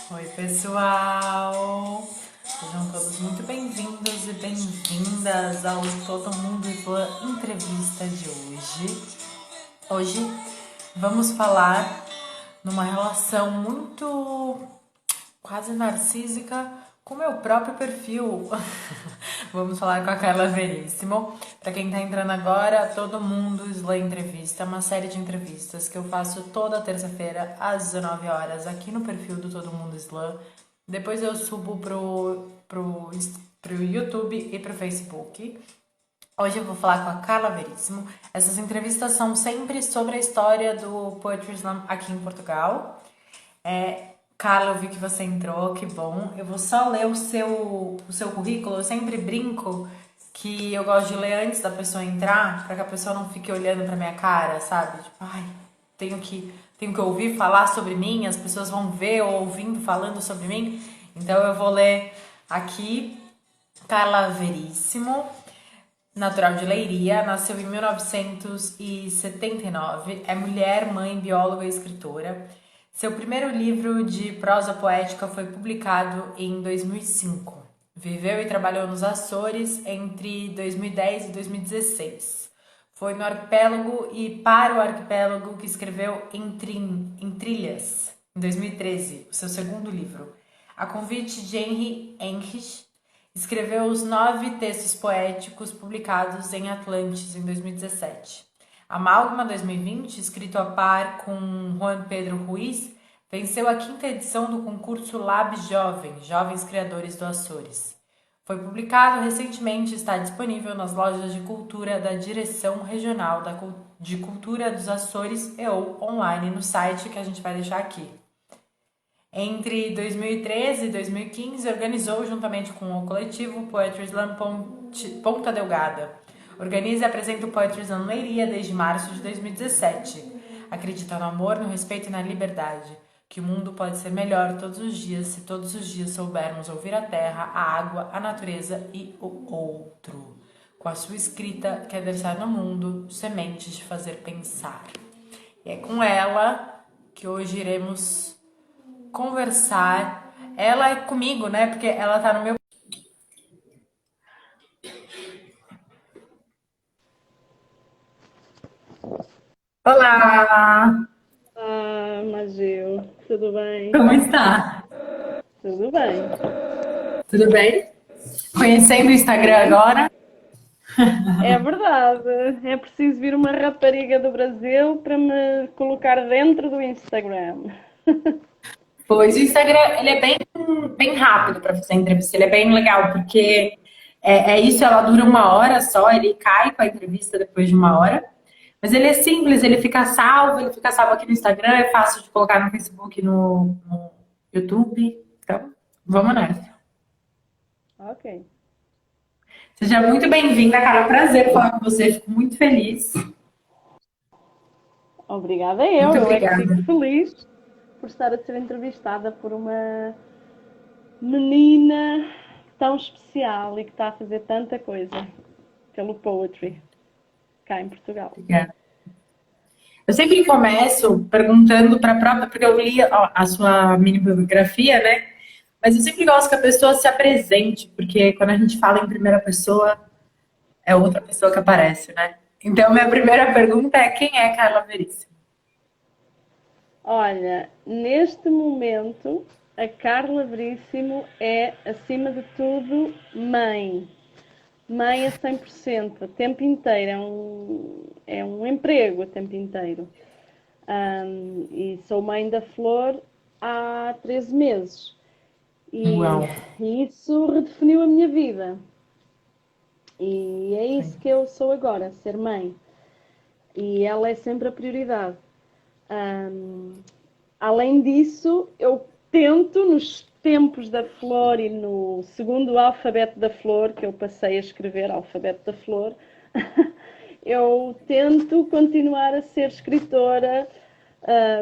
Oi, pessoal! Sejam todos muito bem-vindos e bem-vindas ao Todo Mundo Islã Entrevista de hoje. Hoje vamos falar numa relação muito quase narcísica com o meu próprio perfil. Vamos falar com a Carla Veríssimo. Para quem tá entrando agora, Todo Mundo Islã Entrevista, uma série de entrevistas que eu faço toda terça-feira às 19 horas aqui no perfil do Todo Mundo Islã. Depois eu subo pro YouTube e pro Facebook. Hoje eu vou falar com a Carla Veríssimo. Essas entrevistas são sempre sobre a história do Poetry Slam aqui em Portugal. Carla, eu vi que você entrou, que bom. Eu vou só ler o seu currículo. Eu sempre brinco que eu gosto de ler antes da pessoa entrar, para que a pessoa não fique olhando pra minha cara, sabe? Tipo, ai, tenho que ouvir falar sobre mim, as pessoas vão ver ou ouvindo falando sobre mim. Então eu vou ler aqui. Carla Veríssimo, natural de Leiria, nasceu em 1979, é mulher, mãe, bióloga e escritora. Seu primeiro livro de prosa poética foi publicado em 2005. Viveu e trabalhou nos Açores entre 2010 e 2016. Foi no arquipélago e para o arquipélago que escreveu Em Trilhas, em 2013, o seu segundo livro. A convite de Henry Enrich, escreveu os 9 textos poéticos publicados em Atlantis em 2017. Amálgama 2020, escrito a par com Juan Pedro Ruiz, venceu a 5ª edição do concurso Lab Jovem, Jovens Criadores do Açores. Foi publicado recentemente e está disponível nas lojas de cultura da Direção Regional de Cultura dos Açores e ou online no site que a gente vai deixar aqui. Entre 2013 e 2015, organizou, juntamente com o coletivo Poetry Slam Ponta Delgada. Organiza e apresenta o Poetry Slam Leiria desde março de 2017. Acredita no amor, no respeito e na liberdade. Que o mundo pode ser melhor todos os dias se todos os dias soubermos ouvir a terra, a água, a natureza e o outro. Com a sua escrita, quer deixar no mundo sementes de fazer pensar. E é com ela que hoje iremos conversar. Ela é comigo, né? Porque ela tá no meu. Olá! Magil, tudo bem? Como está? Tudo bem. Tudo bem? Conhecendo o Instagram Sim, agora? é verdade. É preciso vir uma rapariga do Brasil para me colocar dentro do Instagram. Pois o Instagram, ele é bem rápido para fazer entrevista, ele é bem legal, porque é isso, ela dura 1 hora só, ele cai com a entrevista depois de 1 hora. Mas ele é simples, ele fica salvo aqui no Instagram, é fácil de colocar no Facebook, no YouTube. Então, vamos nessa. Ok. Seja muito bem-vinda, cara. É um prazer falar com você. Fico muito feliz. Obrigada Muito eu. Eu é que fico obrigada. feliz por estar a ser entrevistada por uma menina tão especial e que está a fazer tanta coisa pelo poetry cá em Portugal. Obrigada. Eu sempre começo perguntando para a própria, porque eu li a sua mini biografia, né? Mas eu sempre gosto que a pessoa se apresente, porque quando a gente fala em primeira pessoa, é outra pessoa que aparece, né? Então, minha primeira pergunta é: quem é Carla Veríssimo? Olha, neste momento, a Carla Veríssimo é, acima de tudo, mãe. Mãe a 100%, o tempo inteiro. É um emprego o tempo inteiro. E sou mãe da Flor há 13 meses. E, Uau. e isso redefiniu a minha vida. E é isso que eu sou agora, ser mãe. E ela é sempre a prioridade. Além disso, eu tento, nos tempos da Flor e no segundo alfabeto da Flor, que eu passei a escrever alfabeto da Flor, eu tento continuar a ser escritora,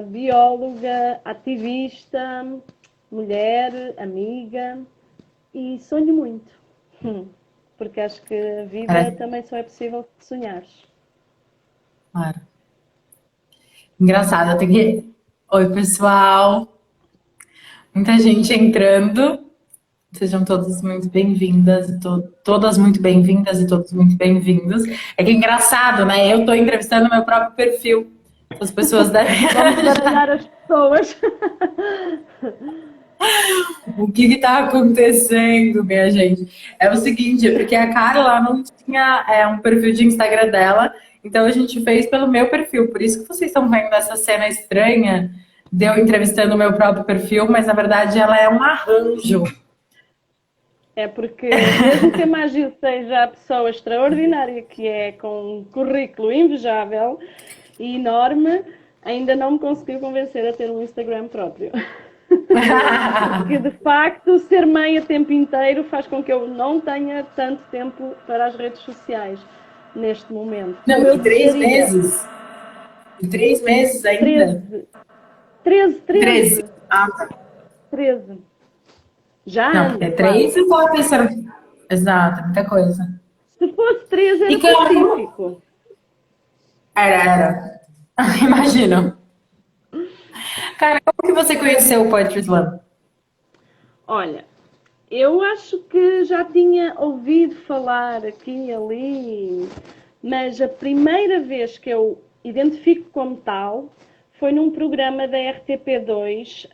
bióloga, ativista, mulher, amiga e sonho muito. Porque acho que a vida Parece também só é possível se sonhares. claro. Engraçado, eu tenho que. Oi, pessoal. Muita gente entrando. Sejam todas muito bem-vindas, todas muito bem-vindas e todos muito bem-vindos. É que é engraçado, né? Eu estou entrevistando meu próprio perfil. As pessoas devem Vamos achar baralhar as pessoas. o que está acontecendo, minha gente. É o seguinte, é porque a Carla não tinha um perfil de Instagram dela, então a gente fez pelo meu perfil. Por isso que vocês estão vendo essa cena estranha de eu entrevistando o meu próprio perfil, mas na verdade ela é um arranjo. É porque, mesmo que a Magil seja a pessoa extraordinária que é, com um currículo invejável e enorme, ainda não me conseguiu convencer a ter um Instagram próprio. Porque, de facto, ser mãe a tempo inteiro faz com que eu não tenha tanto tempo para as redes sociais neste momento, como Não, eu e três desejaria. meses. E 3 meses ainda. 13, 13, 13. 13, Ah, tá. 13. Já Não, porque ando, é quase. 3 e tava pensando. Exato, muita coisa. Se fosse 13 E era como. pacífico. Era. Imagino. Cara, como que você conheceu o Poetry Slam? Olha, eu acho que já tinha ouvido falar aqui e ali, mas a primeira vez que eu identifico como tal foi num programa da RTP2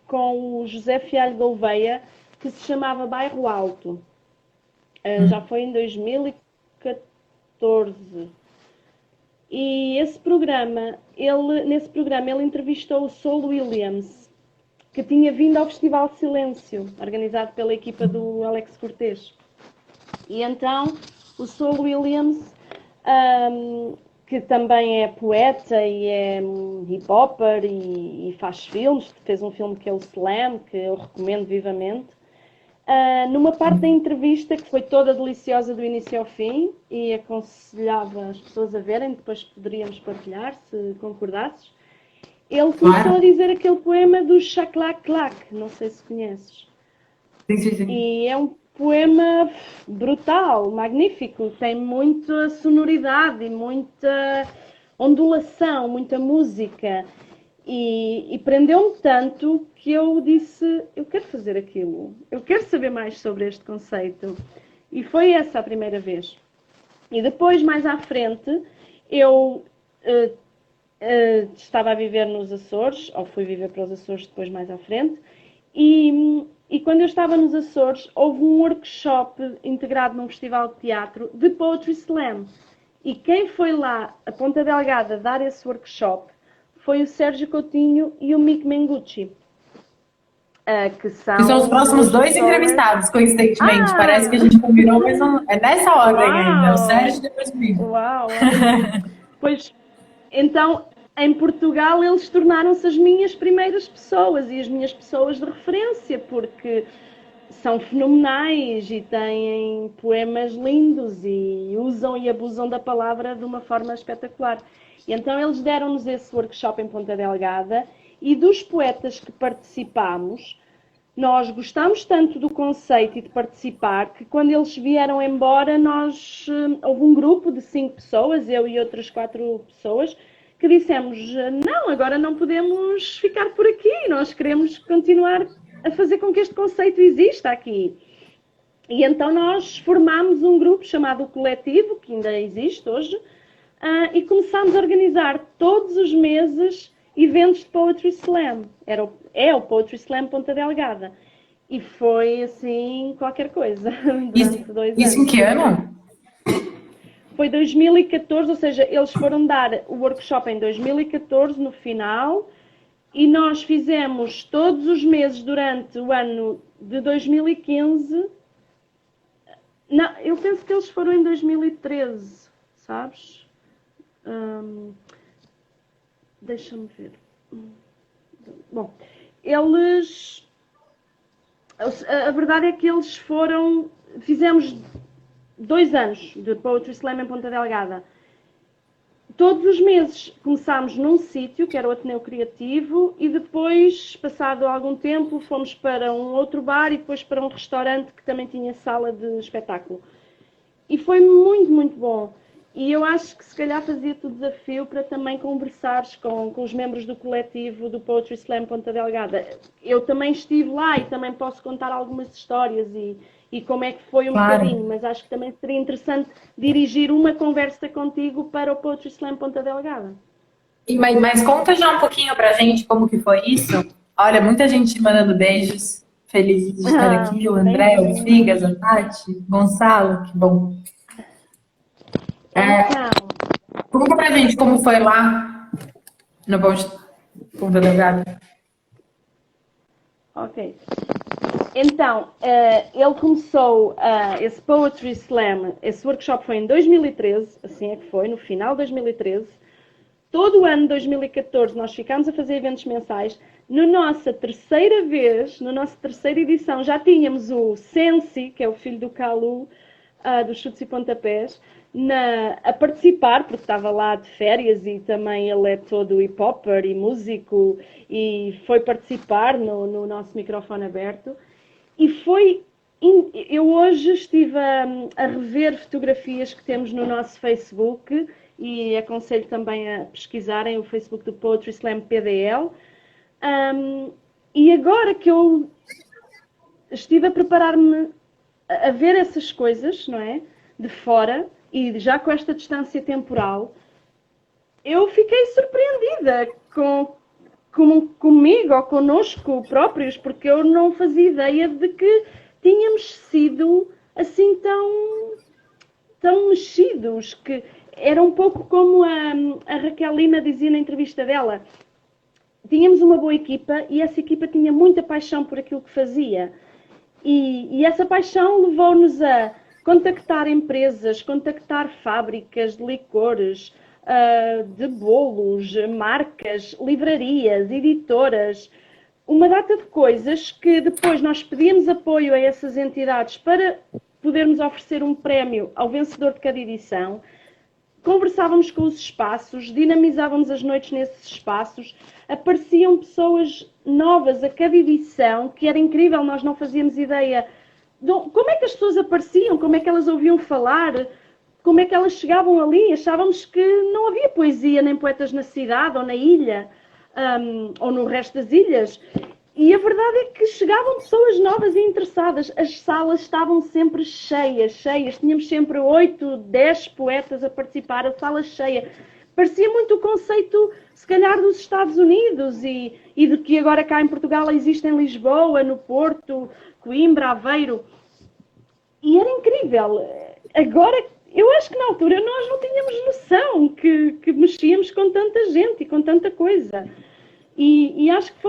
com o José Fialho Gouveia, que se chamava Bairro Alto. Já foi em 2014. E nesse programa ele entrevistou o Saul Williams, que tinha vindo ao Festival Silêncio, organizado pela equipa do Alex Cortês. E então o Saul Williams, que também é poeta e é hip-hopper e faz filmes, fez um filme que é o Slam, que eu recomendo vivamente. Numa parte da entrevista, que foi toda deliciosa do início ao fim, e aconselhava as pessoas a verem, depois poderíamos partilhar, se concordasses, ele começou a Claro. dizer aquele poema do Chaclac Clac, não sei se conheces. Sim, sim, sim. E é um poema brutal, magnífico, tem muita sonoridade e muita ondulação, muita música. E prendeu-me tanto que eu disse: eu quero fazer aquilo, eu quero saber mais sobre este conceito. E foi essa a primeira vez. E depois, mais à frente, eu estava a viver nos Açores, ou fui viver para os Açores depois mais à frente, e quando eu estava nos Açores, houve um workshop integrado num festival de teatro de Poetry Slam. E quem foi lá, a Ponta Delgada, dar esse workshop foi o Sérgio Coutinho e o Mick Mengucci, que E são os são próximos duas dois pessoas. entrevistados, coincidentemente. Parece que a Ah! gente combinou, mas não... é nessa ordem ainda. É o Sérgio Uau! e depois comigo. Uau, ótimo! Pois, então, em Portugal, eles tornaram-se as minhas primeiras pessoas e as minhas pessoas de referência, porque são fenomenais e têm poemas lindos e usam e abusam da palavra de uma forma espetacular. E então eles deram-nos esse workshop em Ponta Delgada e dos poetas que participámos, nós gostámos tanto do conceito e de participar que quando eles vieram embora, houve um grupo de 5 pessoas, eu e outras 4 pessoas, que dissemos: não, agora não podemos ficar por aqui, nós queremos continuar a fazer com que este conceito exista aqui. E então nós formámos um grupo chamado o Coletivo, que ainda existe hoje, e começámos a organizar todos os meses eventos de Poetry Slam. É o Poetry Slam Ponta Delgada. E foi assim qualquer coisa Isso, durante 2 isso em anos. que ano? Foi 2014, ou seja, eles foram dar o workshop em 2014 no final e nós fizemos todos os meses durante o ano de 2015. Não, eu penso que eles foram em 2013, sabes? Hum, Deixa-me ver. Bom, eles. A verdade é que eles foram. Fizemos 2 anos de Poetry Slam em Ponta Delgada. Todos os meses começámos num sítio, que era o Ateneu Criativo, e depois, passado algum tempo, fomos para um outro bar e depois para um restaurante que também tinha sala de espetáculo. E foi muito, muito bom. E eu acho que se calhar fazia-te o desafio para também conversares com os membros do coletivo do Poetry Slam Ponta Delgada. Eu também estive lá e também posso contar algumas histórias e como é que foi um Claro. bocadinho, mas acho que também seria interessante dirigir uma conversa contigo para o Poetry Slam Ponta Delgada. Mas conta já um pouquinho pra gente como que foi isso. Olha, muita gente te mandando beijos. Feliz de estar Ah, aqui. O André, o Figas, bem-vindos. a Tati, Gonçalo, que bom. Então, Conta pra gente como foi lá no Ponta Delgada. ok. Então, ele começou esse Poetry Slam, esse workshop foi em 2013, assim é que foi, no final de 2013. Todo o ano de 2014 nós ficámos a fazer eventos mensais. Na nossa terceira vez, na nossa terceira edição, já tínhamos o Sensi, que é o filho do Calu, dos Chutes e Pontapés, a participar, porque estava lá de férias e também ele é todo hip-hopper e músico e foi participar no nosso microfone aberto. E foi. Eu hoje estive a rever fotografias que temos no nosso Facebook e aconselho também a pesquisarem o Facebook do Poetry Slam PDL. E agora que eu estive a preparar-me a ver essas coisas, não é? De fora e já com esta distância temporal, eu fiquei surpreendida comigo ou connosco próprios, porque eu não fazia ideia de que tínhamos sido assim tão mexidos, que era um pouco como a Raquel Lima dizia na entrevista dela. Tínhamos uma boa equipa e essa equipa tinha muita paixão por aquilo que fazia. E essa paixão levou-nos a contactar empresas, contactar fábricas de licores, de bolos, marcas, livrarias, editoras, uma data de coisas que depois nós pedíamos apoio a essas entidades para podermos oferecer um prémio ao vencedor de cada edição. Conversávamos com os espaços, dinamizávamos as noites nesses espaços, apareciam pessoas novas a cada edição, que era incrível, nós não fazíamos ideia de como é que as pessoas apareciam, como é que elas ouviam falar, como é que elas chegavam ali. Achávamos que não havia poesia nem poetas na cidade ou na ilha, ou no resto das ilhas. E a verdade é que chegavam pessoas novas e interessadas. As salas estavam sempre cheias, cheias. Tínhamos sempre 8, 10 poetas a participar, a sala cheia. Parecia muito o conceito, se calhar, dos Estados Unidos e de que agora cá em Portugal existe em Lisboa, no Porto, Coimbra, Aveiro. E era incrível. Agora, eu acho que na altura nós não tínhamos noção que mexíamos com tanta gente e com tanta coisa. E acho que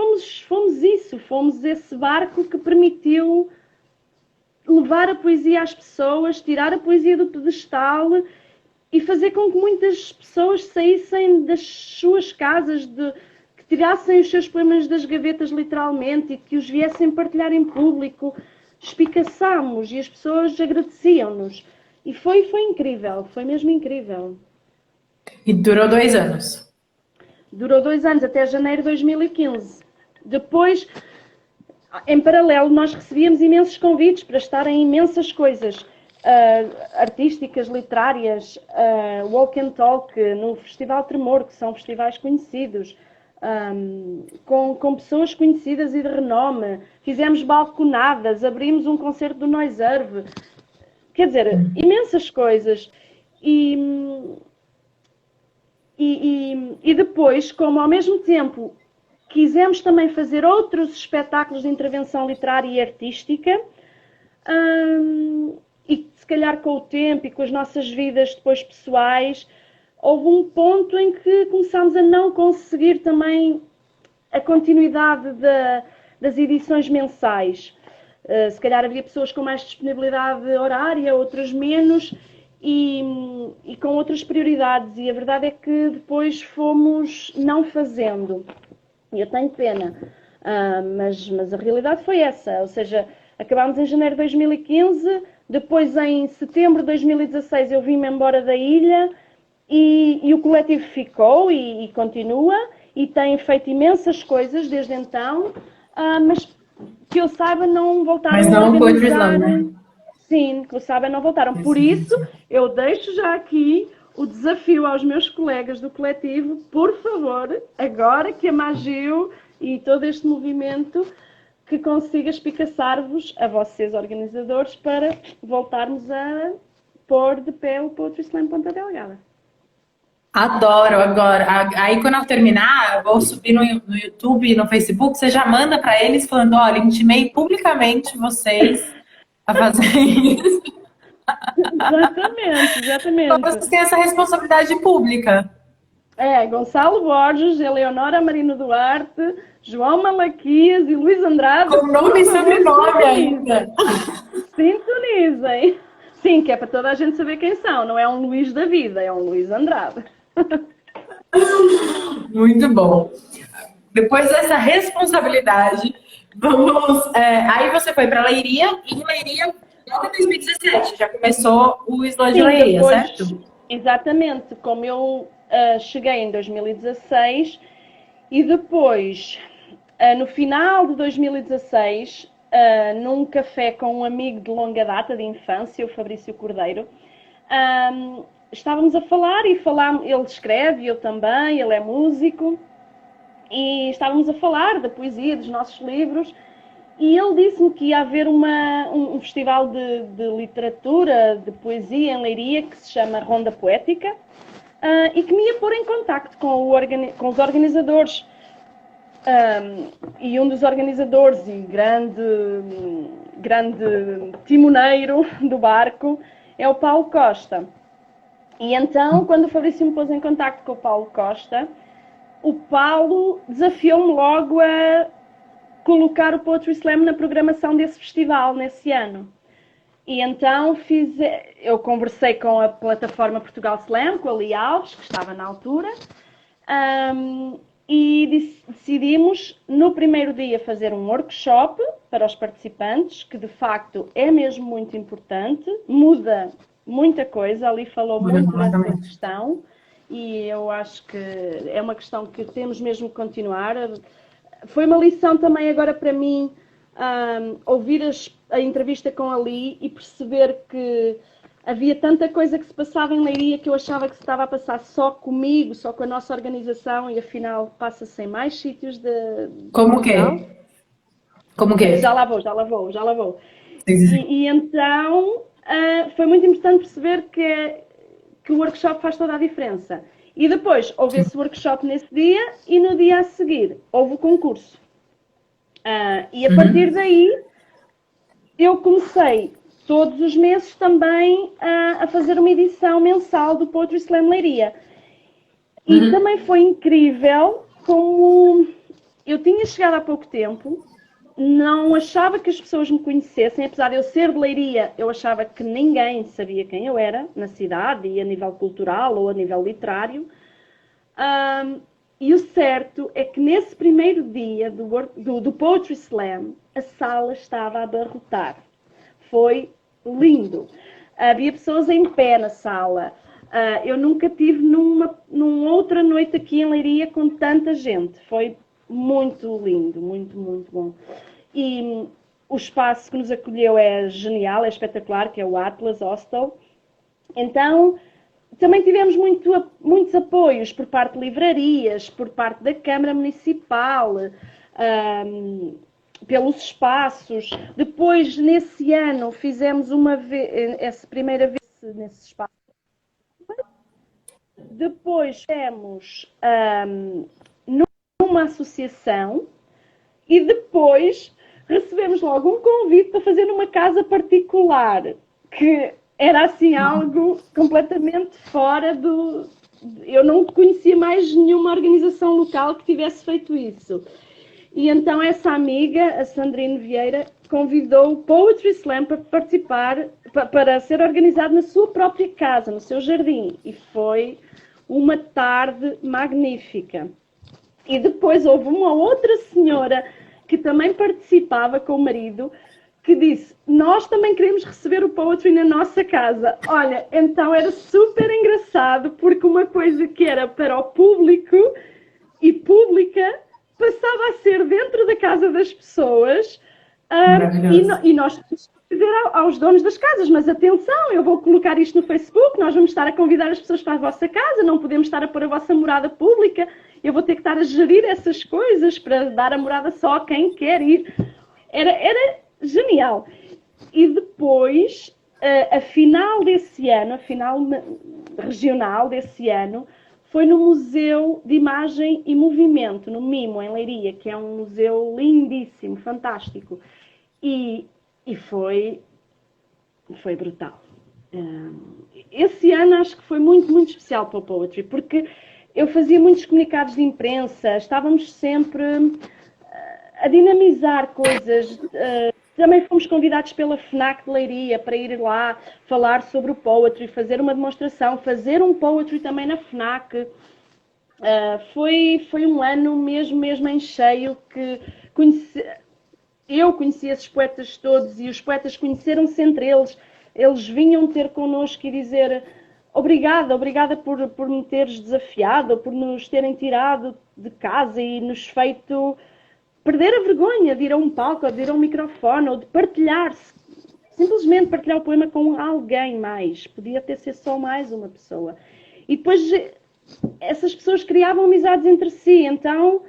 fomos esse barco que permitiu levar a poesia às pessoas, tirar a poesia do pedestal e fazer com que muitas pessoas saíssem das suas casas, que tirassem os seus poemas das gavetas literalmente e que os viessem partilhar em público. Espicaçámos e as pessoas agradeciam-nos. E foi incrível, foi mesmo incrível. E durou 2 anos. Durou 2 anos, até janeiro de 2015. Depois, em paralelo, nós recebíamos imensos convites para estar em imensas coisas artísticas, literárias, walk and talk, no Festival Tremor, que são festivais conhecidos, com pessoas conhecidas e de renome. Fizemos balconadas, abrimos um concerto do Noiserve. Quer dizer, imensas coisas. E depois, como ao mesmo tempo quisemos também fazer outros espetáculos de intervenção literária e artística, e se calhar com o tempo e com as nossas vidas depois pessoais, houve um ponto em que começámos a não conseguir também a continuidade das edições mensais. Se calhar havia pessoas com mais disponibilidade horária, outras menos, e com outras prioridades, e a verdade é que depois fomos não fazendo. E eu tenho pena, mas a realidade foi essa, ou seja, acabámos em janeiro de 2015, depois em setembro de 2016 eu vim-me embora da ilha e o coletivo ficou e continua e tem feito imensas coisas desde então, mas que eu saiba não voltaram Mas a não o organizar. Poetry Slam, né? Sim, que eu saiba não voltaram. Por isso, eu deixo já aqui o desafio aos meus colegas do coletivo, por favor, agora que a Magio e todo este movimento, que consiga espicaçar-vos, a vocês organizadores, para voltarmos a pôr de pé o Poetry Slam Ponta Delgada. Adoro, agora. Aí quando eu terminar, eu vou subir no YouTube e no Facebook, você já manda para eles falando, olha, intimei publicamente vocês a fazer isso. Exatamente, Então vocês exatamente. têm essa responsabilidade pública. É, Gonçalo Borges, Eleonora Marino Duarte, João Malaquias e Luís Andrade, Com nome por e favor, sobrenome ainda. sintonizem. Sim, que é para toda a gente saber quem são. Não é um Luís da vida, é um Luís Andrade. Muito bom. Depois dessa responsabilidade, vamos. Aí você foi para Leiria e em Leiria, logo em 2017, já começou o Slam de Sim, Leiria, depois, certo? exatamente, como eu cheguei em 2016 e depois, no final de 2016, num café com um amigo de longa data, de infância, o Fabrício Cordeiro, estávamos a falar e ele escreve, eu também, ele é músico, e estávamos a falar da poesia, dos nossos livros, e ele disse-me que ia haver um festival de literatura, de poesia em Leiria, que se chama Ronda Poética, e que me ia pôr em contacto com os organizadores. E um dos organizadores e grande timoneiro do barco é o Paulo Costa. E então, quando o Fabrício me pôs em contacto com o Paulo Costa, o Paulo desafiou-me logo a colocar o Poetry Slam na programação desse festival, nesse ano. E então eu conversei com a plataforma Portugal Slam, com a Lia Alves, que estava na altura, e decidimos no primeiro dia fazer um workshop para os participantes, que de facto é mesmo muito importante, muda muita coisa, ali falou muito dessa questão, e eu acho que é uma questão que temos mesmo que continuar. Foi uma lição também agora para mim, ouvir a entrevista com a Li e perceber que havia tanta coisa que se passava em Leiria que eu achava que se estava a passar só comigo, só com a nossa organização, e afinal passa-se em mais sítios de Como Portugal. que? Como que? Já lá vou. E então foi muito importante perceber que o workshop faz toda a diferença. E depois houve esse workshop nesse dia e no dia a seguir houve o concurso. E a partir daí eu comecei todos os meses também a fazer uma edição mensal do Poetry Slam Leiria. E também foi incrível como eu tinha chegado há pouco tempo, não achava que as pessoas me conhecessem, apesar de eu ser de Leiria, eu achava que ninguém sabia quem eu era na cidade e a nível cultural ou a nível literário. E o certo é que nesse primeiro dia do Poetry Slam, a sala estava a abarrotar. Foi lindo. Havia pessoas em pé na sala. Eu nunca tive numa outra noite aqui em Leiria com tanta gente. Foi muito lindo, muito, muito bom. E o espaço que nos acolheu é genial, é espetacular, que é o Atlas Hostel. Então, também tivemos muitos apoios por parte de livrarias, por parte da Câmara Municipal, pelos espaços. Depois, nesse ano, fizemos essa primeira vez nesse espaço. Depois fizemos numa associação e depois recebemos logo um convite para fazer numa casa particular, que era assim algo completamente fora do... Eu não conhecia mais nenhuma organização local que tivesse feito isso. E então essa amiga, a Sandrine Vieira, convidou o Poetry Slam para participar, para ser organizado na sua própria casa, no seu jardim. E foi uma tarde magnífica. E depois houve uma outra senhora que também participava com o marido, que disse, nós também queremos receber o Poetry na nossa casa. Olha, então era super engraçado, porque uma coisa que era para o público e pública passava a ser dentro da casa das pessoas. E nós dizer aos donos das casas, mas atenção, eu vou colocar isto no Facebook, nós vamos estar a convidar as pessoas para a vossa casa, não podemos estar a pôr a vossa morada pública, eu vou ter que estar a gerir essas coisas para dar a morada só a quem quer ir. Era genial. E depois, a final desse ano, a final regional desse ano, foi no Museu de Imagem e Movimento, no MIMO, em Leiria, que é um museu lindíssimo, fantástico. E foi brutal. Esse ano acho que foi muito, muito especial para o Poetry, porque eu fazia muitos comunicados de imprensa, estávamos sempre a dinamizar coisas. Também fomos convidados pela FNAC de Leiria para ir lá falar sobre o Poetry, fazer uma demonstração, fazer um Poetry também na FNAC. Foi um ano mesmo em cheio que eu conheci esses poetas todos e os poetas conheceram-se entre eles. Eles vinham ter connosco e dizer obrigada por me teres desafiado, por nos terem tirado de casa e nos feito perder a vergonha de ir a um palco, ou de ir a um microfone, ou de partilhar, simplesmente partilhar o poema com alguém mais. Podia até ser só mais uma pessoa. E depois essas pessoas criavam amizades entre si, então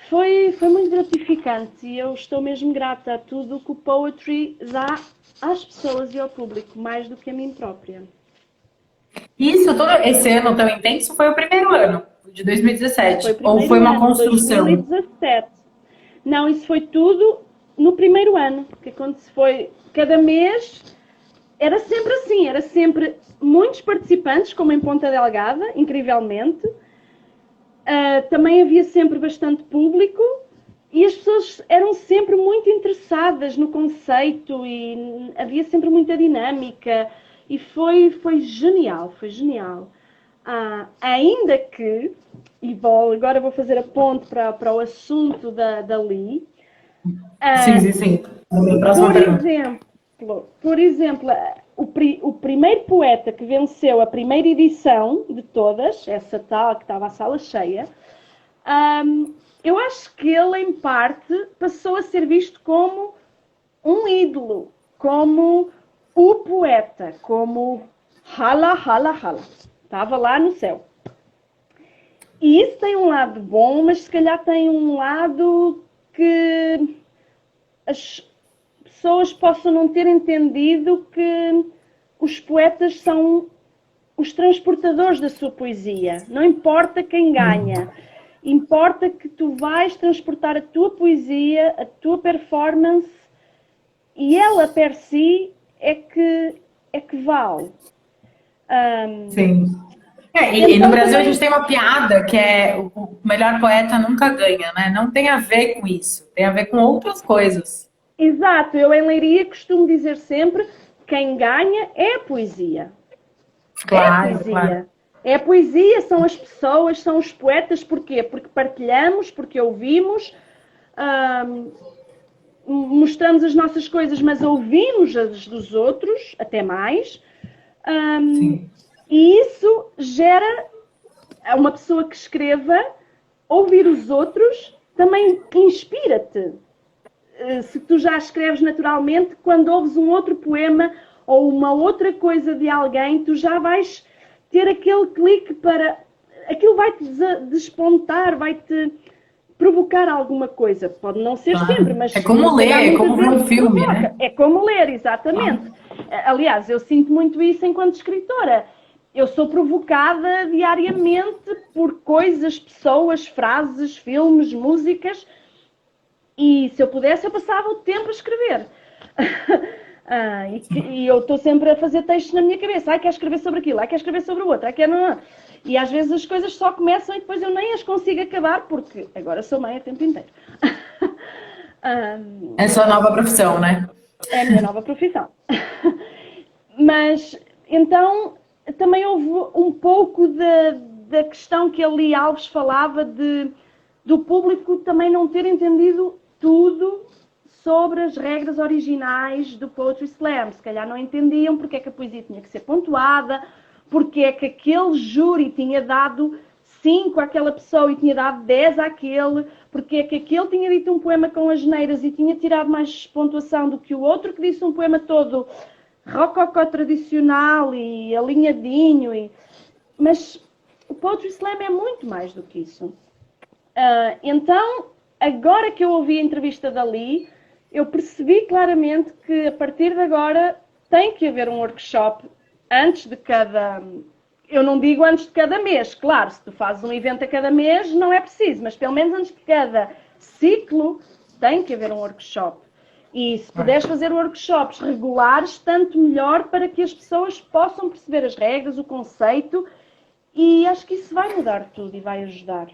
foi muito gratificante e eu estou mesmo grata a tudo que o Poetry dá às pessoas e ao público, mais do que a mim própria. Isso, todo esse ano tão intenso foi o primeiro ano, de 2017, Foi o ou foi uma ano, construção? 2017. Não, isso foi tudo no primeiro ano, que quando se foi cada mês, era sempre assim, era sempre muitos participantes, como em Ponta Delgada, incrivelmente. Também havia sempre bastante público e as pessoas eram sempre muito interessadas no conceito e havia sempre muita dinâmica e foi genial, foi genial. Ainda que, e agora vou fazer a ponte para o assunto da Li. Sim. Por exemplo, o primeiro poeta que venceu a primeira edição de todas, essa tal que estava a sala cheia, eu acho que ele, em parte, passou a ser visto como um ídolo, como o poeta, como hala. Estava lá no céu. E isso tem um lado bom, mas se calhar tem um lado que as pessoas possam não ter entendido que os poetas são os transportadores da sua poesia. Não importa quem ganha, importa que tu vais transportar a tua poesia, a tua performance, e ela per si é que vale. Sim. E no Brasil a gente tem uma piada que é o melhor poeta nunca ganha, né? Não tem a ver com isso, tem a ver com outras coisas. Exato, eu em Leiria costumo dizer sempre: quem ganha é a poesia. Claro, é a poesia. claro. É a poesia, são as pessoas, são os poetas. Porquê? Porque partilhamos, porque ouvimos, mostramos as nossas coisas, mas ouvimos as dos outros, até mais. E isso gera a uma pessoa que escreva, ouvir os outros também inspira-te. Se tu já escreves naturalmente, quando ouves um outro poema ou uma outra coisa de alguém, tu já vais ter aquele clique para... Aquilo vai-te despontar, vai-te provocar alguma coisa. Pode não ser sempre, mas... É como ler, é como ver um filme, né? É como ler, exatamente. Aliás, eu sinto muito isso enquanto escritora. Eu sou provocada diariamente por coisas, pessoas, frases, filmes, músicas... E se eu pudesse, eu passava o tempo a escrever. E eu estou sempre a fazer textos na minha cabeça. Quero escrever sobre aquilo, quero escrever sobre o outro. E às vezes as coisas só começam e depois eu nem as consigo acabar, porque agora sou mãe o tempo inteiro. É sua nova profissão, né? É a minha nova profissão. Mas, então, também houve um pouco da questão que a Li Alves falava do público também não ter entendido tudo sobre as regras originais do Poetry Slam. Se calhar não entendiam porque é que a poesia tinha que ser pontuada, porque é que aquele júri tinha dado 5 àquela pessoa e tinha dado 10 àquele, porque é que aquele tinha dito um poema com as neiras e tinha tirado mais pontuação do que o outro que disse um poema todo rococó tradicional e alinhadinho. Mas o Poetry Slam é muito mais do que isso. Então, agora que eu ouvi a entrevista da Lee, eu percebi claramente que a partir de agora tem que haver um workshop antes de cada... Eu não digo antes de cada mês, claro, se tu fazes um evento a cada mês não é preciso, mas pelo menos antes de cada ciclo tem que haver um workshop. E se puderes fazer workshops regulares, tanto melhor para que as pessoas possam perceber as regras, o conceito, e acho que isso vai mudar tudo e vai ajudar.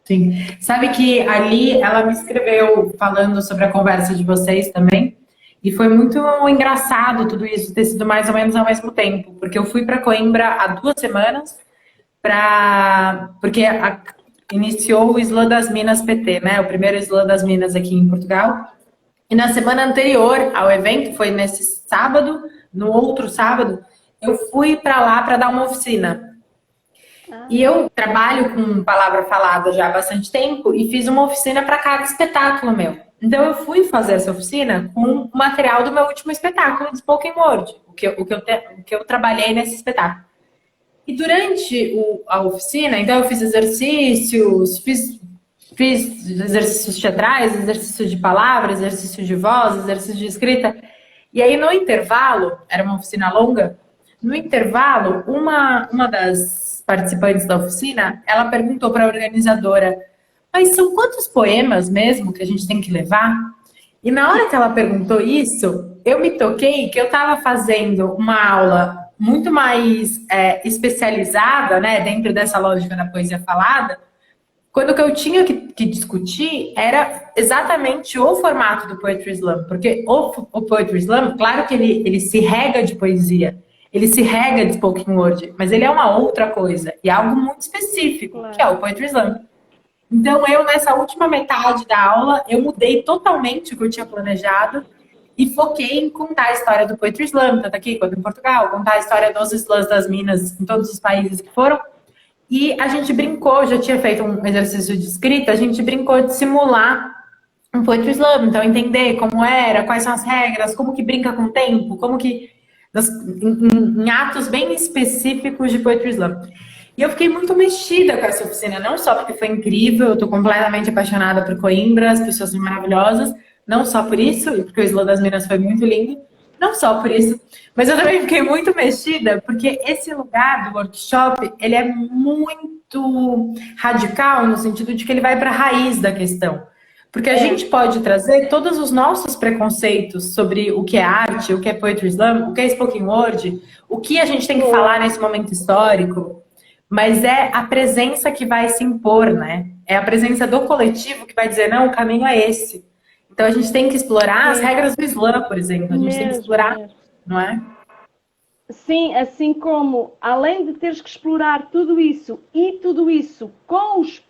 Sim. Sabe que ali ela me escreveu falando sobre a conversa de vocês também, e foi muito engraçado tudo isso ter sido mais ou menos ao mesmo tempo, porque eu fui para Coimbra há 2 semanas, porque iniciou o Islã das Minas PT, né? O primeiro Islã das Minas aqui em Portugal. E na semana anterior ao evento, foi nesse sábado, no outro sábado, eu fui para lá para dar uma oficina. E eu trabalho com palavra falada já há bastante tempo e fiz uma oficina para cada espetáculo meu. Então eu fui fazer essa oficina com o material do meu último espetáculo de Spoken Word, o que eu trabalhei nesse espetáculo. E durante a oficina, então eu fiz exercícios, fiz exercícios teatrais, exercício de palavra, exercício de voz, exercício de escrita. E aí no intervalo, era uma oficina longa, no intervalo, uma das participantes da oficina, ela perguntou para a organizadora: mas são quantos poemas mesmo que a gente tem que levar? E na hora que ela perguntou isso, eu me toquei que eu estava fazendo uma aula muito mais especializada, né, dentro dessa lógica da poesia falada, quando o que eu tinha que discutir era exatamente o formato do Poetry Slam, porque o Poetry Slam, claro que ele se rega de poesia, ele se rega de spoken word, mas ele é uma outra coisa, e é algo muito específico, claro, que é o Poetry Slam. Então eu, nessa última metade da aula, eu mudei totalmente o que eu tinha planejado e foquei em contar a história do Poetry Slam, tanto aqui quanto em Portugal, contar a história dos slams das Minas em todos os países que foram. E a gente brincou, já tinha feito um exercício de escrita, a gente brincou de simular um Poetry Slam, então entender como era, quais são as regras, como que brinca com o tempo, como que... em atos bem específicos de Poetry Slam. E eu fiquei muito mexida com essa oficina, não só porque foi incrível, eu tô completamente apaixonada por Coimbra, as pessoas são maravilhosas, não só por isso, e porque o Islã das Minas foi muito lindo, não só por isso, mas eu também fiquei muito mexida, porque esse lugar do workshop, ele é muito radical, no sentido de que ele vai para a raiz da questão. Porque a gente pode trazer todos os nossos preconceitos sobre o que é arte, o que é Poetry Slam, o que é Spoken Word, o que a gente tem que falar nesse momento histórico, mas é a presença que vai se impor, né? É a presença do coletivo que vai dizer, não, o caminho é esse. Então a gente tem que explorar as regras do Islã, por exemplo. A gente tem que explorar, não é? Sim, assim como, além de teres que explorar tudo isso e tudo isso com os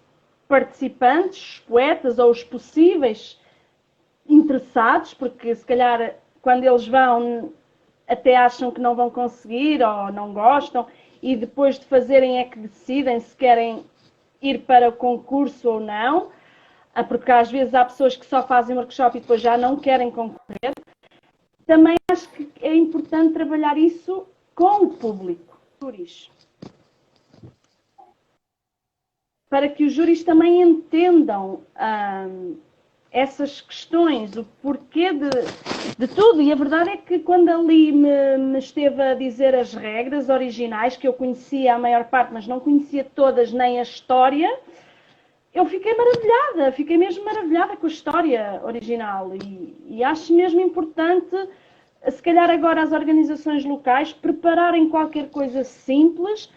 participantes, os poetas ou os possíveis interessados, porque se calhar quando eles vão até acham que não vão conseguir ou não gostam e depois de fazerem é que decidem se querem ir para o concurso ou não, porque às vezes há pessoas que só fazem workshop e depois já não querem concorrer. Também acho que é importante trabalhar isso com o público, júris, para que os júris também entendam essas questões, o porquê de tudo. E a verdade é que quando ali me esteve a dizer as regras originais, que eu conhecia a maior parte, mas não conhecia todas, nem a história, eu fiquei maravilhada, fiquei mesmo maravilhada com a história original. E acho mesmo importante, se calhar agora as organizações locais, prepararem qualquer coisa simples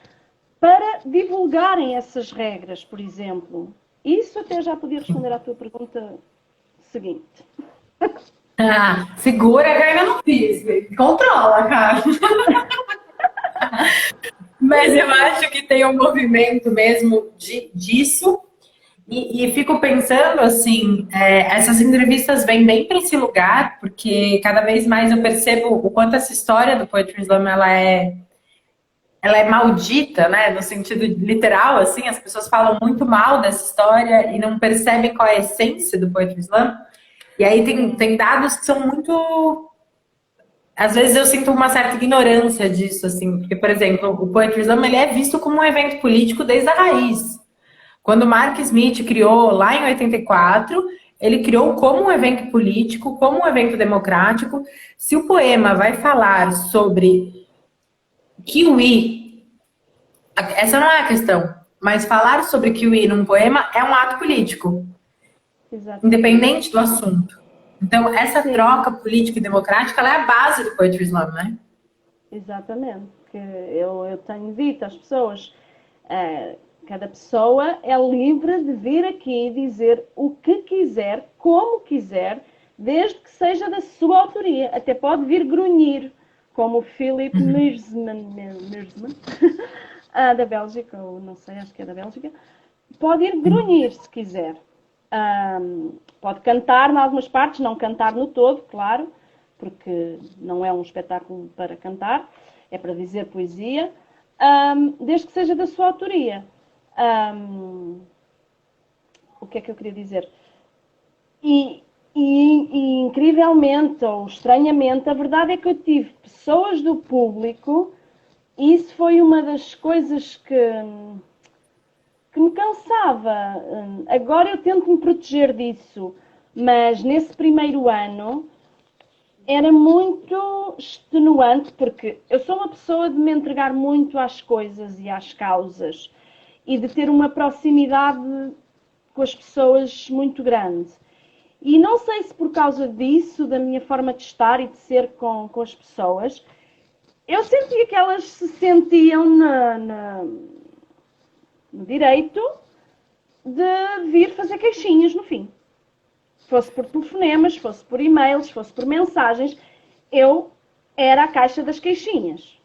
para divulgarem essas regras, por exemplo. Isso até já podia responder à tua pergunta seguinte. Segura que eu ainda não fiz. Controla, cara. Mas eu acho que tem um movimento mesmo disso. E fico pensando, assim, essas entrevistas vêm bem para esse lugar, porque cada vez mais eu percebo o quanto essa história do Poetry Slam, ela é ela é maldita, né? No sentido literal, assim, as pessoas falam muito mal dessa história e não percebem qual é a essência do Poetry Slam. E aí tem dados que são muito. Às vezes eu sinto uma certa ignorância disso, assim, porque, por exemplo, o Poetry Slam ele é visto como um evento político desde a raiz. Quando Mark Smith criou lá em 84, ele criou como um evento político, como um evento democrático. Se o poema vai falar sobre kiwi, essa não é a questão, mas falar sobre kiwi num poema é um ato político, Exatamente. independente do assunto. Então, essa Sim, troca política e democrática ela é a base do Poetry Slam, né? exatamente. Que eu tenho dito às pessoas, cada pessoa é livre de vir aqui dizer o que quiser, como quiser, desde que seja da sua autoria. Até pode vir grunhir, como o Philip Meersman, da Bélgica, ou não sei, acho que é da Bélgica. Pode ir grunhir se quiser. Pode cantar em algumas partes, não cantar no todo, claro, porque não é um espetáculo para cantar, é para dizer poesia, desde que seja da sua autoria. O que é que eu queria dizer? E incrivelmente ou estranhamente, a verdade é que eu tive pessoas do público e isso foi uma das coisas que me cansava. Agora eu tento me proteger disso, mas nesse primeiro ano era muito extenuante, porque eu sou uma pessoa de me entregar muito às coisas e às causas e de ter uma proximidade com as pessoas muito grande. E não sei se por causa disso, da minha forma de estar e de ser com as pessoas, eu sentia que elas se sentiam no direito de vir fazer queixinhas no fim. Fosse por telefonemas, fosse por e-mails, fosse por mensagens, eu era a caixa das queixinhas.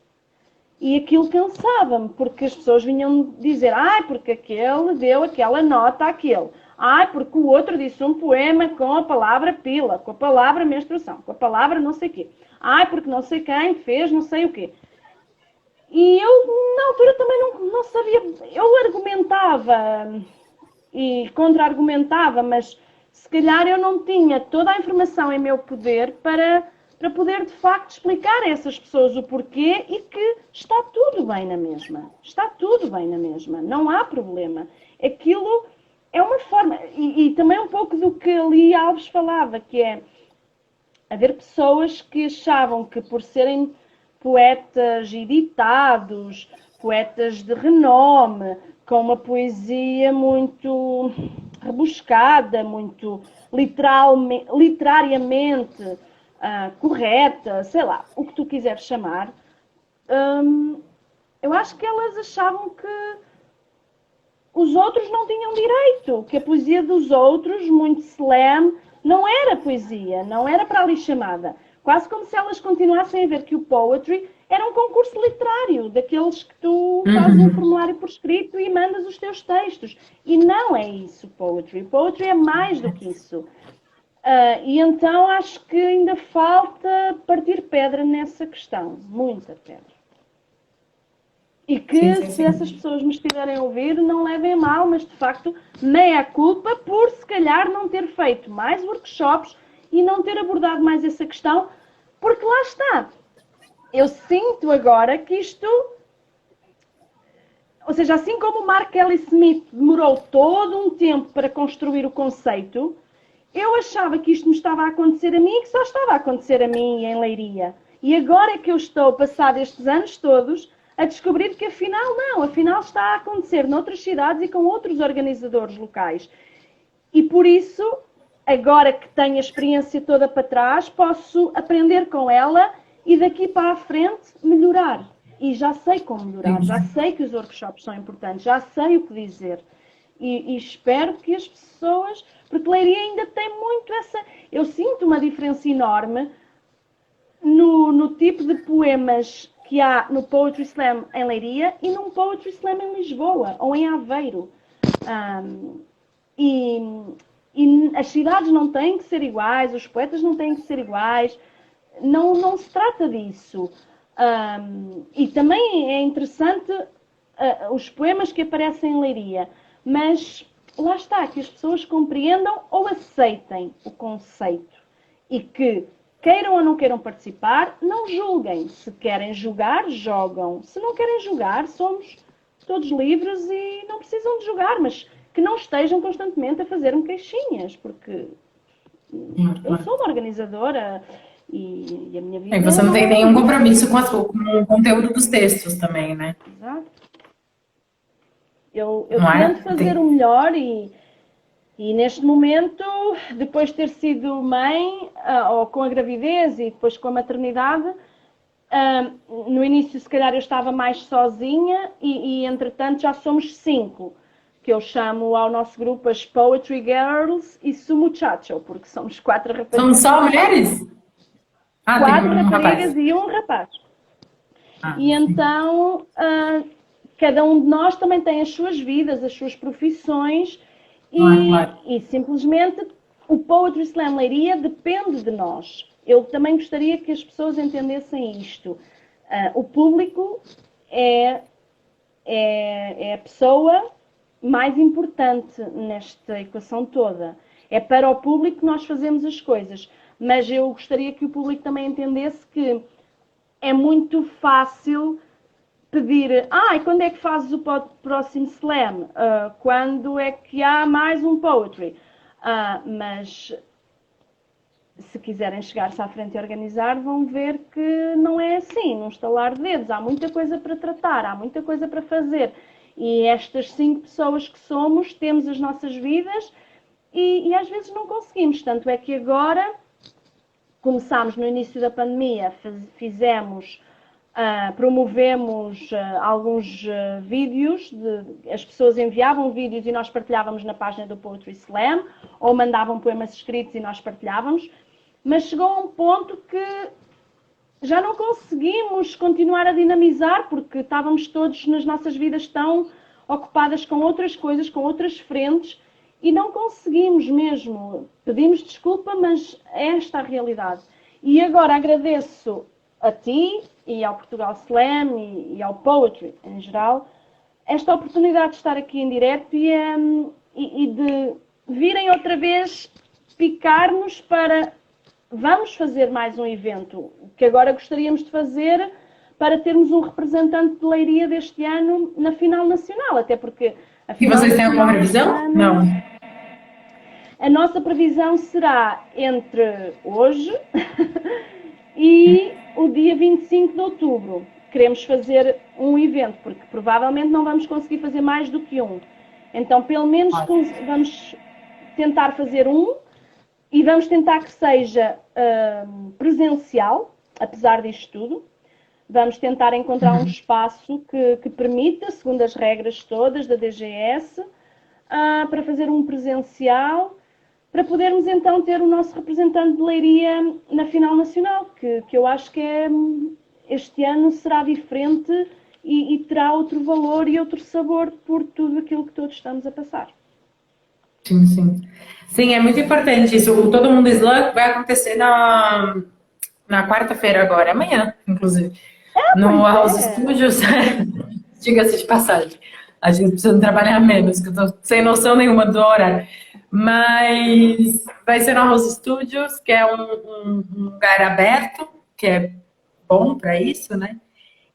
E aquilo cansava-me, porque as pessoas vinham dizer, porque aquele deu aquela nota àquele. Porque o outro disse um poema com a palavra pila, com a palavra menstruação, com a palavra não sei o quê. Porque não sei quem fez não sei o quê. E eu, na altura, também não sabia. Eu argumentava e contra-argumentava, mas se calhar eu não tinha toda a informação em meu poder para poder de facto explicar a essas pessoas o porquê e que está tudo bem na mesma. Está tudo bem na mesma, não há problema. Aquilo é uma forma, e também um pouco do que ali Alves falava, que é haver pessoas que achavam que por serem poetas editados, poetas de renome, com uma poesia muito rebuscada, muito literariamente correta, sei lá, o que tu quiseres chamar, eu acho que elas achavam que os outros não tinham direito, que a poesia dos outros, muito slam, não era poesia, não era para ali chamada. Quase como se elas continuassem a ver que o poetry era um concurso literário, daqueles que tu fazes um formulário por escrito e mandas os teus textos. E não é isso poetry. Poetry é mais do que isso. E então acho que ainda falta partir pedra nessa questão. Muita pedra. E que, se essas pessoas me estiverem a ouvir, não levem a mal, mas de facto, meia culpa por se calhar não ter feito mais workshops e não ter abordado mais essa questão, porque lá está. Eu sinto agora que isto, ou seja, assim como o Mark Kelly Smith demorou todo um tempo para construir o conceito, eu achava que isto me estava a acontecer a mim e que só estava a acontecer a mim em Leiria. E agora é que eu estou, passado estes anos todos, a descobrir que afinal não, afinal está a acontecer noutras cidades e com outros organizadores locais. E por isso, agora que tenho a experiência toda para trás, posso aprender com ela e daqui para a frente melhorar. E já sei como melhorar, já sei que os workshops são importantes, já sei o que dizer. E espero que as pessoas... Porque Leiria ainda tem muito essa... Eu sinto uma diferença enorme no tipo de poemas que há no Poetry Slam em Leiria e num Poetry Slam em Lisboa ou em Aveiro. E as cidades não têm que ser iguais, os poetas não têm que ser iguais, não se trata disso. E também é interessante os poemas que aparecem em Leiria, mas lá está, que as pessoas compreendam ou aceitem o conceito e que queiram ou não queiram participar, não julguem. Se querem jogar, jogam. Se não querem jogar, somos todos livres e não precisam de jogar, mas que não estejam constantemente a fazer-me queixinhas, porque eu sou uma organizadora e a minha vida... E você não tem nenhum compromisso com o conteúdo dos textos também, né? Exato. Eu Não é? tento fazer o melhor e neste momento, depois de ter sido mãe, ou com a gravidez e depois com a maternidade, no início se calhar eu estava mais sozinha e entretanto já somos 5, que eu chamo ao nosso grupo as Poetry Girls e Su Muchacho, porque somos 4 rapazes. São só mulheres? 4 tem um raparigas rapaz. e um rapaz. E Sim. então, cada um de nós também tem as suas vidas, as suas profissões Claro. e simplesmente o Poetry Slam Leiria depende de nós. Eu também gostaria que as pessoas entendessem isto. O público é a pessoa mais importante nesta equação toda. É para o público que nós fazemos as coisas. Mas eu gostaria que o público também entendesse que é muito fácil pedir, e quando é que fazes o próximo slam? Quando é que há mais um poetry? Mas se quiserem chegar-se à frente e organizar, vão ver que não é assim, num estalar de dedos. Há muita coisa para tratar, há muita coisa para fazer. E estas 5 pessoas que somos, temos as nossas vidas e às vezes não conseguimos. Tanto é que agora começámos no início da pandemia, promovemos alguns vídeos, as pessoas enviavam vídeos e nós partilhávamos na página do Poetry Slam, ou mandavam poemas escritos e nós partilhávamos, mas chegou a um ponto que já não conseguimos continuar a dinamizar, porque estávamos todos nas nossas vidas tão ocupadas com outras coisas, com outras frentes, e não conseguimos mesmo. Pedimos desculpa, mas é esta a realidade. E agora agradeço a ti e ao Portugal Slam e ao Poetry em geral esta oportunidade de estar aqui em direto e de virem outra vez picar-nos para vamos fazer mais um evento que agora gostaríamos de fazer para termos um representante de Leiria deste ano na final nacional, até porque a final E vocês têm alguma previsão? Não. A nossa previsão será entre hoje e o dia 25 de outubro. Queremos fazer um evento, porque provavelmente não vamos conseguir fazer mais do que um. Então, pelo menos vamos tentar fazer um e vamos tentar que seja presencial, apesar disto tudo. Vamos tentar encontrar um espaço que permita, segundo as regras todas da DGS, para fazer um presencial, para podermos então ter o nosso representante de Leiria na final nacional, que eu acho que este ano será diferente e terá outro valor e outro sabor por tudo aquilo que todos estamos a passar. Sim, sim. Sim, é muito importante isso. O Todo Mundo Slam vai acontecer na quarta-feira agora, amanhã, inclusive. No House Studios, diga-se de passagem. A gente precisa trabalhar menos, que eu tô sem noção nenhuma do horário. Mas vai ser no House Studios, que é um lugar aberto, que é bom para isso, né?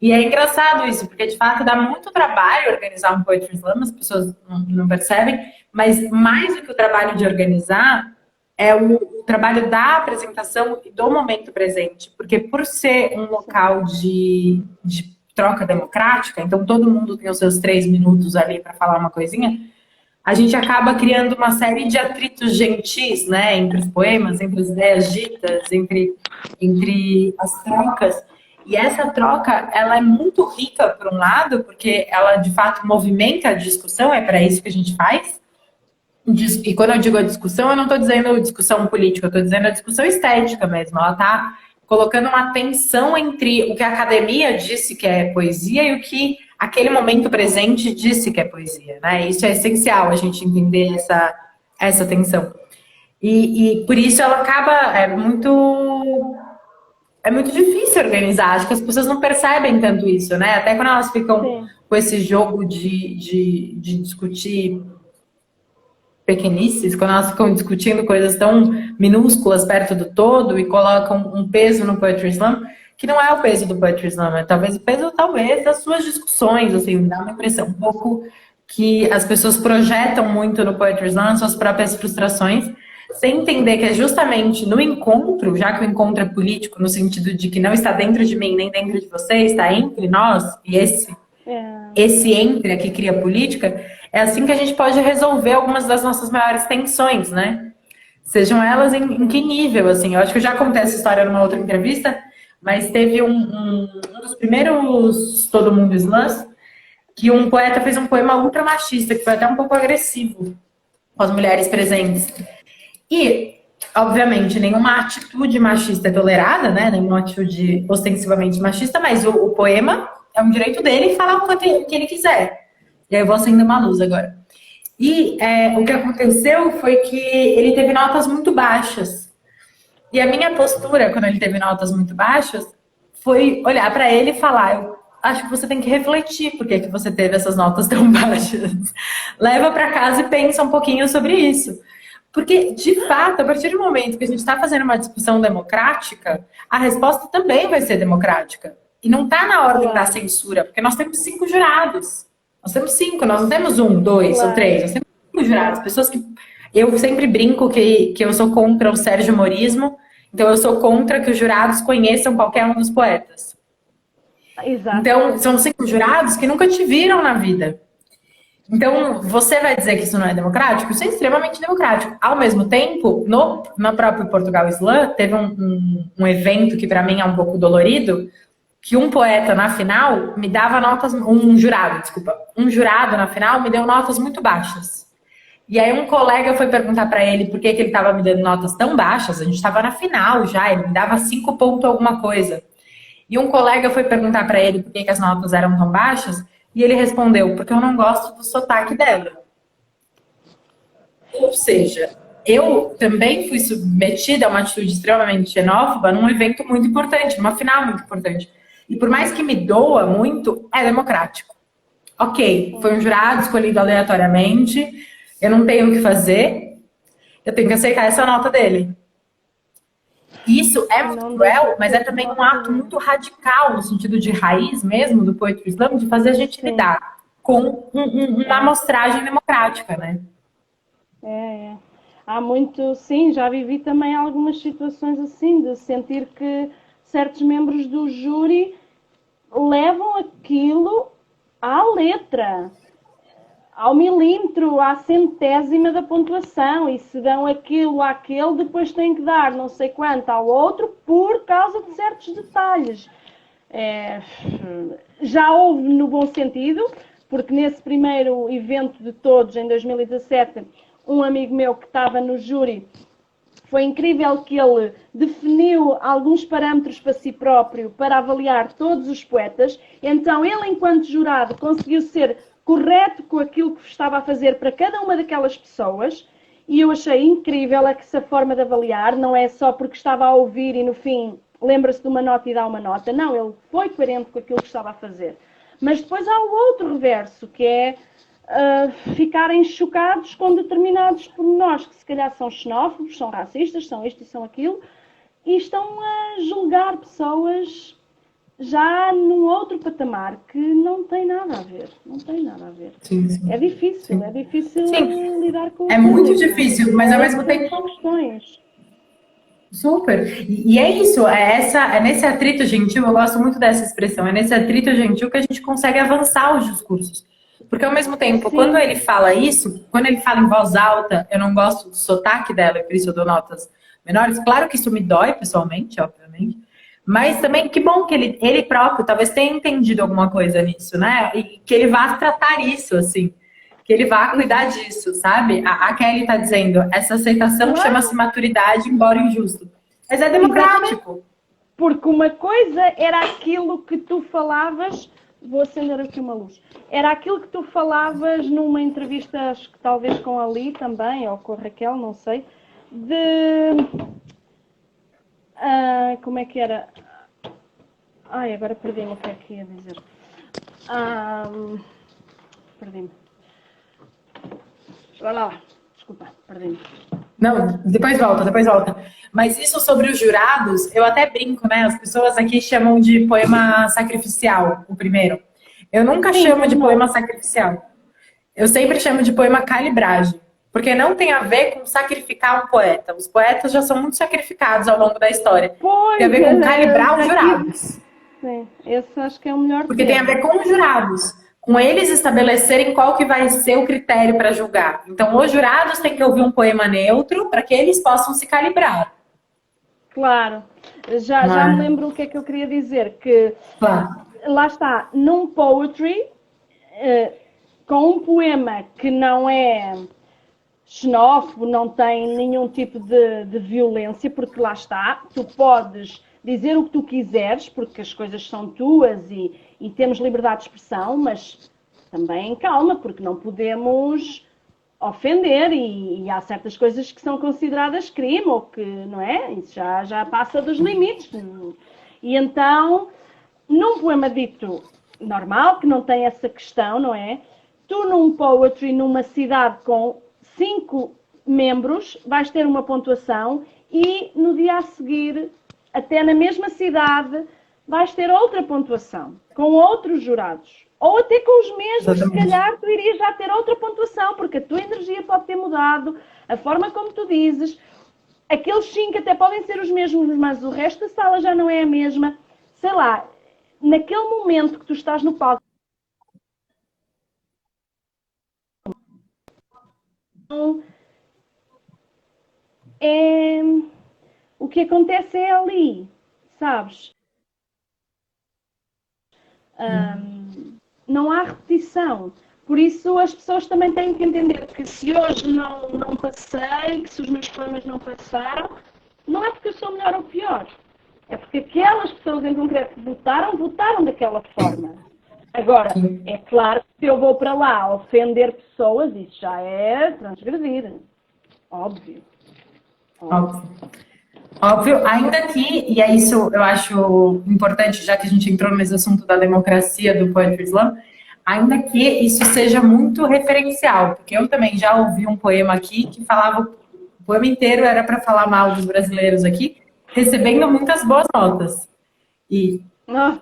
E é engraçado isso, porque de fato dá muito trabalho organizar um Poetry Slam, as pessoas não percebem, mas mais do que o trabalho de organizar, é o trabalho da apresentação e do momento presente. Porque por ser um local de troca democrática, então todo mundo tem os seus 3 minutos ali para falar uma coisinha, a gente acaba criando uma série de atritos gentis, né, entre os poemas, entre as ideias ditas, entre as trocas. E essa troca, ela é muito rica, por um lado, porque ela, de fato, movimenta a discussão, é para isso que a gente faz. E quando eu digo a discussão, eu não estou dizendo discussão política, eu estou dizendo a discussão estética mesmo. Ela está colocando uma tensão entre o que a academia disse que é poesia e o que aquele momento presente disse que é poesia, né? Isso é essencial, a gente entender essa tensão. E por isso ela acaba muito é muito difícil organizar. Acho que as pessoas não percebem tanto isso, né? Até quando elas ficam Sim, com esse jogo de discutir pequenices, quando elas ficam discutindo coisas tão minúsculas perto do todo e colocam um peso no Poetry Slam, que não é o peso do Poetry Slam, é talvez o peso talvez das suas discussões, assim, dá uma impressão um pouco que as pessoas projetam muito no Poetry Slam suas próprias frustrações, sem entender que é justamente no encontro, já que o encontro é político, no sentido de que não está dentro de mim nem dentro de você, está entre nós, e é, esse entre aqui cria política, é assim que a gente pode resolver algumas das nossas maiores tensões, né? Sejam elas em que nível, assim. Eu acho que eu já contei essa história numa outra entrevista, mas teve um dos primeiros Todo Mundo Slams, que um poeta fez um poema ultra machista, que foi até um pouco agressivo com as mulheres presentes. E, obviamente, nenhuma atitude machista é tolerada, né? Nenhuma atitude ostensivamente machista, mas o poema é um direito dele falar o que ele quiser. E aí eu vou acender uma luz agora. E o que aconteceu foi que ele teve notas muito baixas. E a minha postura, quando ele teve notas muito baixas, foi olhar para ele e falar: eu acho que você tem que refletir por que você teve essas notas tão baixas. Leva para casa e pensa um pouquinho sobre isso. Porque, de fato, a partir do momento que a gente está fazendo uma discussão democrática, a resposta também vai ser democrática. E não está na ordem da claro, censura, porque nós temos 5 jurados. Nós temos 5, nós não temos 1, 2 ou claro. 3, nós temos 5 jurados. Pessoas que. Eu sempre brinco que eu sou contra o Sérgio Morismo, então eu sou contra que os jurados conheçam qualquer um dos poetas. Exato. Então, são 5 jurados que nunca te viram na vida. Então, você vai dizer que isso não é democrático? Isso é extremamente democrático. Ao mesmo tempo, no próprio Portugal Slam, teve um evento que para mim é um pouco dolorido, que um poeta na final me dava notas, um jurado, desculpa, um jurado na final me deu notas muito baixas. E aí um colega foi perguntar para ele por que ele estava me dando notas tão baixas, a gente estava na final já, ele me dava 5 pontos alguma coisa. E um colega foi perguntar para ele por que as notas eram tão baixas, e ele respondeu, porque eu não gosto do sotaque dela. Ou seja, eu também fui submetida a uma atitude extremamente xenófoba num evento muito importante, numa final muito importante. E por mais que me doa muito, é democrático. Ok, foi um jurado escolhido aleatoriamente, eu não tenho o que fazer, eu tenho que aceitar essa nota dele. Isso é muito Não deixa cruel, de mas é ser também um ato xenofobia. muito radical, no sentido de raiz mesmo, do Poetry Slam, de fazer a gente Sim, lidar com uma é, amostragem democrática, né? é. Há muito, sim, já vivi também algumas situações assim, de sentir que certos membros do júri levam aquilo à letra, ao milímetro, à centésima da pontuação, e se dão aquilo àquele, depois têm que dar não sei quanto ao outro por causa de certos detalhes. É, já houve no bom sentido, porque nesse primeiro evento de todos, em 2017, um amigo meu que estava no júri, foi incrível que ele definiu alguns parâmetros para si próprio para avaliar todos os poetas. Então ele, enquanto jurado, conseguiu ser correto com aquilo que estava a fazer para cada uma daquelas pessoas. E eu achei incrível essa forma de avaliar. Não é só porque estava a ouvir e no fim lembra-se de uma nota e dá uma nota. Não, ele foi coerente com aquilo que estava a fazer. Mas depois há o outro reverso, que é ficarem chocados com determinados pormenores que se calhar são xenófobos, são racistas, são isto e são aquilo, e estão a julgar pessoas já num outro patamar que não tem nada a ver. Não tem nada a ver. Sim, sim, É difícil, sim. é difícil Sim, lidar com o é muito público. difícil, mas ao mesmo São, tempo são questões. super. E é isso, é nesse atrito gentil, eu gosto muito dessa expressão, é nesse atrito gentil que a gente consegue avançar os discursos. Porque ao mesmo tempo, quando Sim, ele fala isso, quando ele fala em voz alta, eu não gosto do sotaque dela, e por isso eu dou notas menores. Claro que isso me dói pessoalmente, obviamente. Mas também que bom que ele próprio talvez tenha entendido alguma coisa nisso, né? E que ele vá tratar isso, assim. Que ele vá cuidar disso, sabe? A Kelly tá dizendo, essa aceitação chama-se claro, maturidade, embora injusto. Mas é exatamente. democrático. Porque uma coisa era aquilo que tu falavas, vou acender aqui uma luz, era aquilo que tu falavas numa entrevista, acho que talvez com a Li também, ou com a Raquel, não sei, de... como é que era? Ai, agora perdi-me o que é que ia dizer. Ah, perdi-me. Vai lá, desculpa, perdi-me. Não, depois volta, depois volta. Mas isso sobre os jurados, eu até brinco, né? As pessoas aqui chamam de poema sacrificial, o primeiro. Eu nunca Sim, chamo de como poema não? sacrificial. Eu sempre chamo de poema calibragem. Porque não tem a ver com sacrificar um poeta. Os poetas já são muito sacrificados ao longo da história. Tem a Pois, ver com calibrar os aqui, jurados. sim, esse acho que é o melhor Porque tem a ver termo. com os jurados, com eles estabelecerem qual que vai ser o critério para julgar. Então, os jurados têm que ouvir um poema neutro para que eles possam se calibrar. Claro, Não já me é? lembro o que é que eu queria dizer, que Claro. lá está, num poetry, com um poema que não é xenófobo, não tem nenhum tipo de violência, porque lá está, tu podes dizer o que tu quiseres, porque as coisas são tuas e temos liberdade de expressão, mas também calma, porque não podemos ofender e há certas coisas que são consideradas crime ou que, não é? Isso já passa dos limites. E então, num poema dito normal, que não tem essa questão, não é? Tu num poetry, numa cidade com 5 membros, vais ter uma pontuação e no dia a seguir, até na mesma cidade, vais ter outra pontuação, com outros jurados. Ou até com os mesmos, se Exatamente. calhar tu irias já ter outra pontuação, porque a tua energia pode ter mudado, a forma como tu dizes, aqueles 5 até podem ser os mesmos, mas o resto da sala já não é a mesma. Sei lá, naquele momento que tu estás no palco, é... o que acontece é ali, sabes? Não há repetição. Por isso as pessoas também têm que entender que se hoje não passei, que se os meus poemas não passaram, não é porque eu sou melhor ou pior. É porque aquelas pessoas em concreto que votaram daquela forma. Agora, Sim. é claro que se eu vou para lá ofender pessoas, isso já é transgredir. Óbvio. Óbvio. Óbvio. Óbvio, ainda que, e é isso eu acho importante, já que a gente entrou nesse assunto da democracia do Poetry Slam, ainda que isso seja muito referencial, porque eu também já ouvi um poema aqui que falava, o poema inteiro era para falar mal dos brasileiros aqui, recebendo muitas boas notas. E Ah,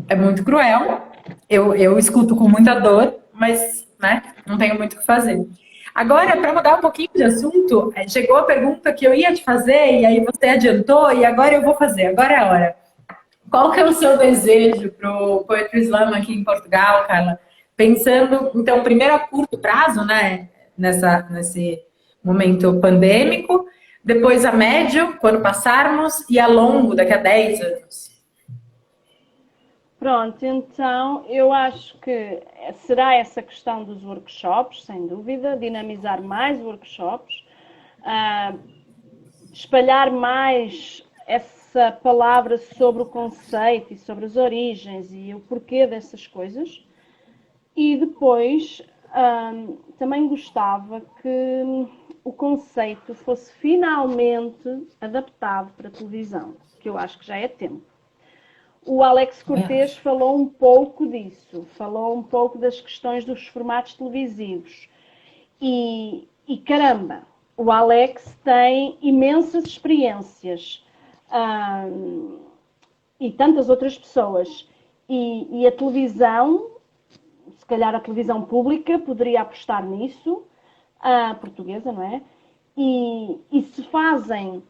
é muito cruel, eu escuto com muita dor, mas né, não tenho muito o que fazer. Agora, para mudar um pouquinho de assunto, chegou a pergunta que eu ia te fazer, e aí você adiantou, e agora eu vou fazer, agora é a hora. Qual que é o seu desejo para o Poetry Slam aqui em Portugal, Carla? Pensando, então, primeiro a curto prazo, né, nesse momento pandêmico, depois a médio, quando passarmos, e a longo, daqui a 10 anos. pronto, então eu acho que será essa questão dos workshops, sem dúvida, dinamizar mais workshops, ah, espalhar mais essa palavra sobre o conceito e sobre as origens e o porquê dessas coisas. E depois também gostava que o conceito fosse finalmente adaptado para a televisão, que eu acho que já é tempo. O Alex Cortês falou um pouco disso, falou um pouco das questões dos formatos televisivos. E caramba, o Alex tem imensas experiências e tantas outras pessoas. E a televisão, se calhar a televisão pública poderia apostar nisso, a portuguesa, não é? E se fazem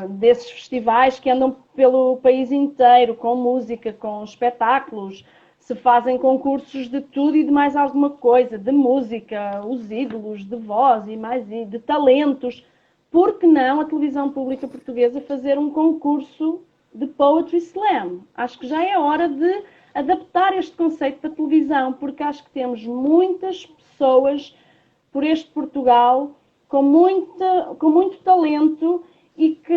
desses festivais que andam pelo país inteiro, com música, com espetáculos, se fazem concursos de tudo e de mais alguma coisa, de música, os ídolos, de voz e mais de talentos. Por que não a televisão pública portuguesa fazer um concurso de Poetry Slam? Acho que já é hora de adaptar este conceito para a televisão, porque acho que temos muitas pessoas por este Portugal com muito talento e que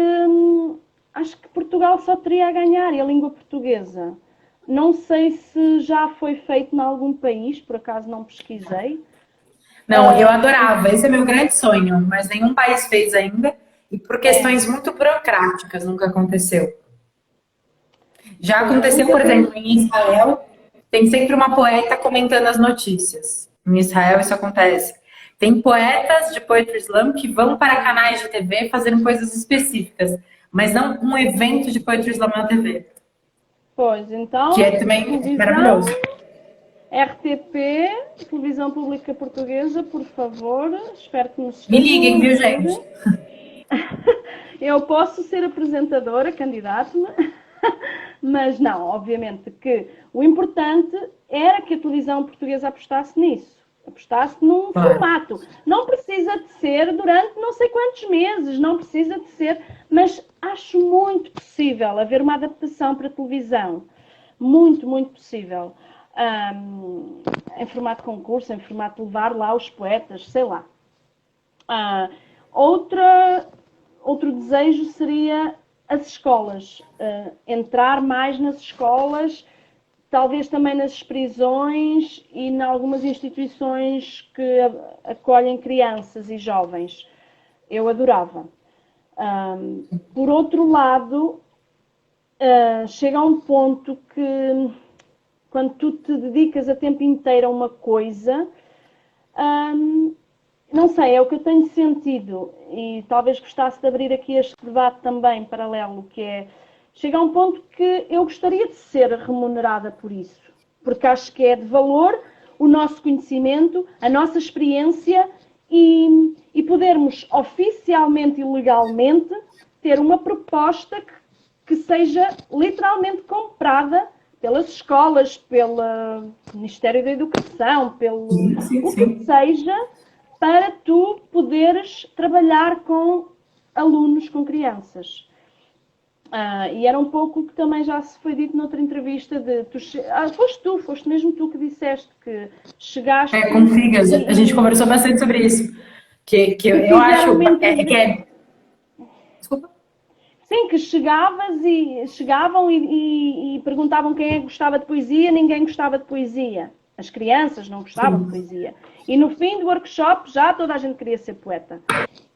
acho que Portugal só teria a ganhar, e a língua portuguesa. Não sei se já foi feito em algum país, por acaso não pesquisei. Não, eu adorava, esse é meu grande sonho, mas nenhum país fez ainda, e por É, questões muito burocráticas nunca aconteceu. Já Pois, eu aconteceu, nunca por exemplo, vi. em Israel, tem sempre uma poeta comentando as notícias. Em Israel isso acontece. Tem poetas de Poetry Slam que vão para canais de TV fazendo coisas específicas, mas não um evento de Poetry Slam na TV, Pois, que então, é também televisão, maravilhoso. RTP, Televisão Pública Portuguesa, por favor, espero que nos Me estejam a liguem, viu, ouvir. gente? Eu posso ser apresentadora, candidato-me, mas não, obviamente que o importante era que a televisão portuguesa apostasse nisso, apostasse num Claro. formato. Não precisa de ser durante não sei quantos meses, não precisa de ser, mas acho muito possível haver uma adaptação para a televisão. Muito, muito possível. Em formato de concurso, em formato de levar lá os poetas, sei lá. Ah, outra, outro desejo seria as escolas, entrar mais nas escolas, talvez também nas prisões e em algumas instituições que acolhem crianças e jovens. Eu adorava. Por outro lado, chega a um ponto que quando tu te dedicas a tempo inteiro a uma coisa, não sei, é o que eu tenho sentido e talvez gostasse de abrir aqui este debate também paralelo, que é, chega a um ponto que eu gostaria de ser remunerada por isso, porque acho que é de valor o nosso conhecimento, a nossa experiência e podermos oficialmente e legalmente ter uma proposta que seja literalmente comprada pelas escolas, pelo Ministério da Educação, pelo Sim, sim, o que sim. seja, para tu poderes trabalhar com alunos, com crianças. E era um pouco o que também já se foi dito noutra entrevista de foste mesmo tu que disseste que chegaste É, com Figas, a gente e conversou bastante sobre isso. Que te eu fizeram acho uma que entrevista. é. Desculpa. Sim, que chegavam e perguntavam quem é que gostava de poesia, ninguém gostava de poesia. As crianças não gostavam de Sim. poesia. E no fim do workshop já toda a gente queria ser poeta.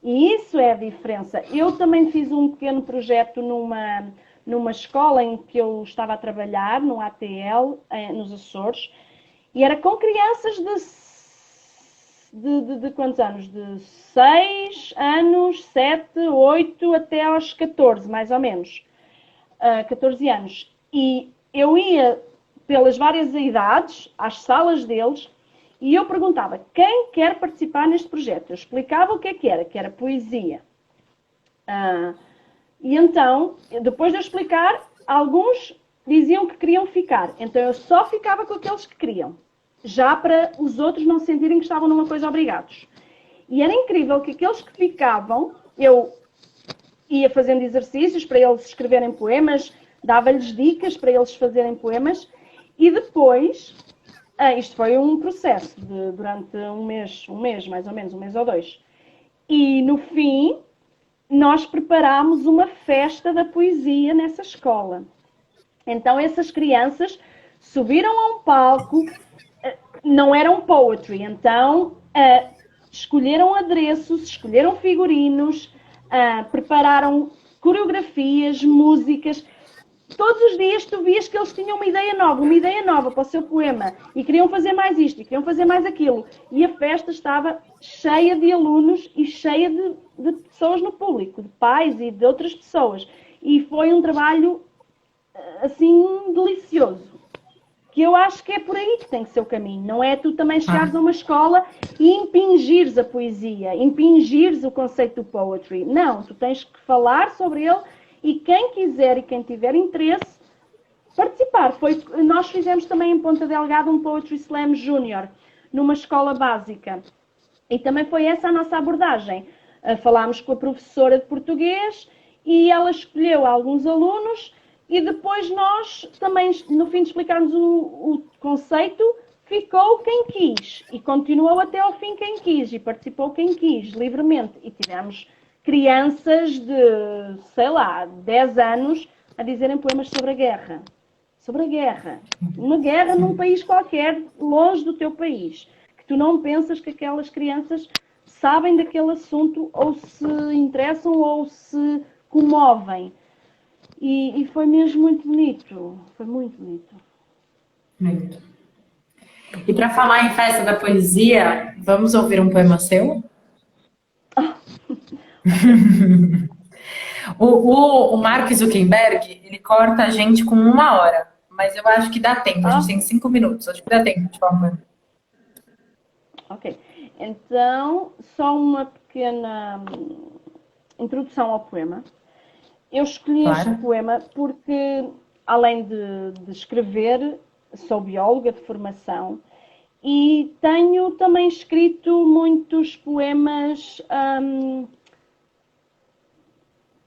E isso é a diferença. Eu também fiz um pequeno projeto numa escola em que eu estava a trabalhar, no ATL, nos Açores, e era com crianças de quantos anos? De 6 anos, 7, 8 até aos 14, mais ou menos. 14 anos. E eu ia pelas várias idades, às salas deles, e eu perguntava quem quer participar neste projeto. Eu explicava o que era poesia. E então, depois de eu explicar, alguns diziam que queriam ficar. Então eu só ficava com aqueles que queriam. Já para os outros não sentirem que estavam numa coisa obrigados. E era incrível que aqueles que ficavam, eu ia fazendo exercícios para eles escreverem poemas, dava-lhes dicas para eles fazerem poemas e depois, isto foi um processo durante um mês mais ou menos, um mês ou dois. E no fim, nós preparámos uma festa da poesia nessa escola. Então essas crianças subiram a um palco, não eram poetry, então escolheram adereços, escolheram figurinos, prepararam coreografias, músicas. Todos os dias tu vias que eles tinham uma ideia nova para o seu poema e queriam fazer mais isto e queriam fazer mais aquilo. E a festa estava cheia de alunos e cheia de pessoas no público, de pais e de outras pessoas. E foi um trabalho assim delicioso. Que eu acho que é por aí que tem que ser o caminho. Não é tu também chegares Ah, a uma escola e impingires a poesia, impingires o conceito do poetry. Não, tu tens que falar sobre ele e quem quiser e quem tiver interesse participar. Nós fizemos também em Ponta Delgada um Poetry Slam Júnior, numa escola básica. E também foi essa a nossa abordagem. Falámos com a professora de português e ela escolheu alguns alunos e depois nós também, no fim de explicarmos o conceito, ficou quem quis e continuou até ao fim quem quis e participou quem quis, livremente. E tivemos crianças de, sei lá, 10 anos a dizerem poemas sobre a guerra. Sobre a guerra. Uma guerra num país qualquer, longe do teu país. Que tu não pensas que aquelas crianças sabem daquele assunto ou se interessam ou se comovem. E foi mesmo muito bonito. Foi muito bonito. Muito. E para falar em festa da poesia, vamos ouvir um poema seu? O Mark Zuckerberg, ele corta a gente com 1 hora, mas eu acho que dá tempo, a gente Ah, tem 5 minutos, acho que dá tempo de falar um poema. ok. Então, só uma pequena introdução ao poema. Eu escolhi este Claro. poema porque, além de escrever, sou bióloga de formação e tenho também escrito muitos poemas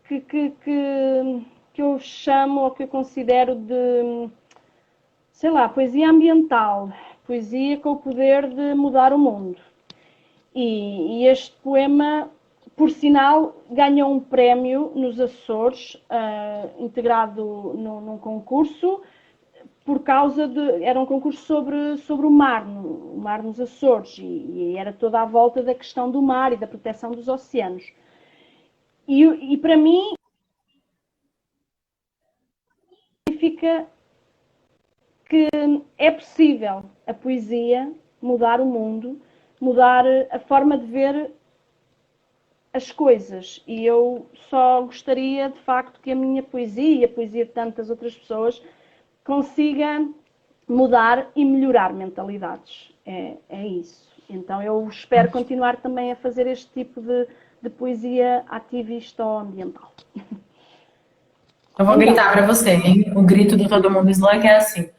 que eu chamo ou que eu considero de, sei lá, poesia ambiental, poesia com o poder de mudar o mundo. E este poema, por sinal, ganhou um prémio nos Açores, integrado num concurso, por causa de. Era um concurso sobre o mar nos Açores, e era toda à volta da questão do mar e da proteção dos oceanos. E para mim, significa que é possível a poesia mudar o mundo, mudar a forma de ver as coisas. E eu só gostaria, de facto, que a minha poesia e a poesia de tantas outras pessoas consiga mudar e melhorar mentalidades. É isso. Então eu espero continuar também a fazer este tipo de poesia ativista ou ambiental. Eu vou Então, gritar para você, hein? O grito do Todo Mundo Slam é assim.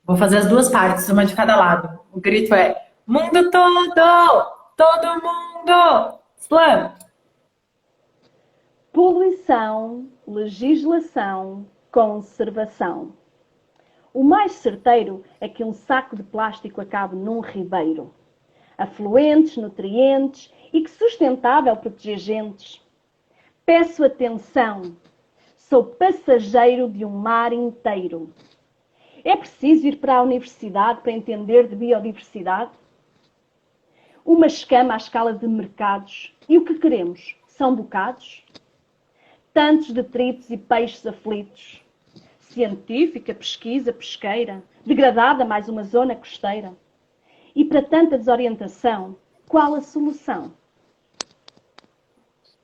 Vou fazer as duas partes, uma de cada lado. O grito é mundo todo! Todo mundo! Slam! poluição, legislação, conservação. O mais certeiro é que um saco de plástico acabe num ribeiro. Afluentes, nutrientes e que sustentável proteger gentes. Peço atenção, sou passageiro de um mar inteiro. É preciso ir para a universidade para entender de biodiversidade? Uma escama à escala de mercados. E o que queremos? São bocados? Tantos detritos e peixes aflitos. Científica, pesquisa, pesqueira. Degradada mais uma zona costeira. E para tanta desorientação, qual a solução?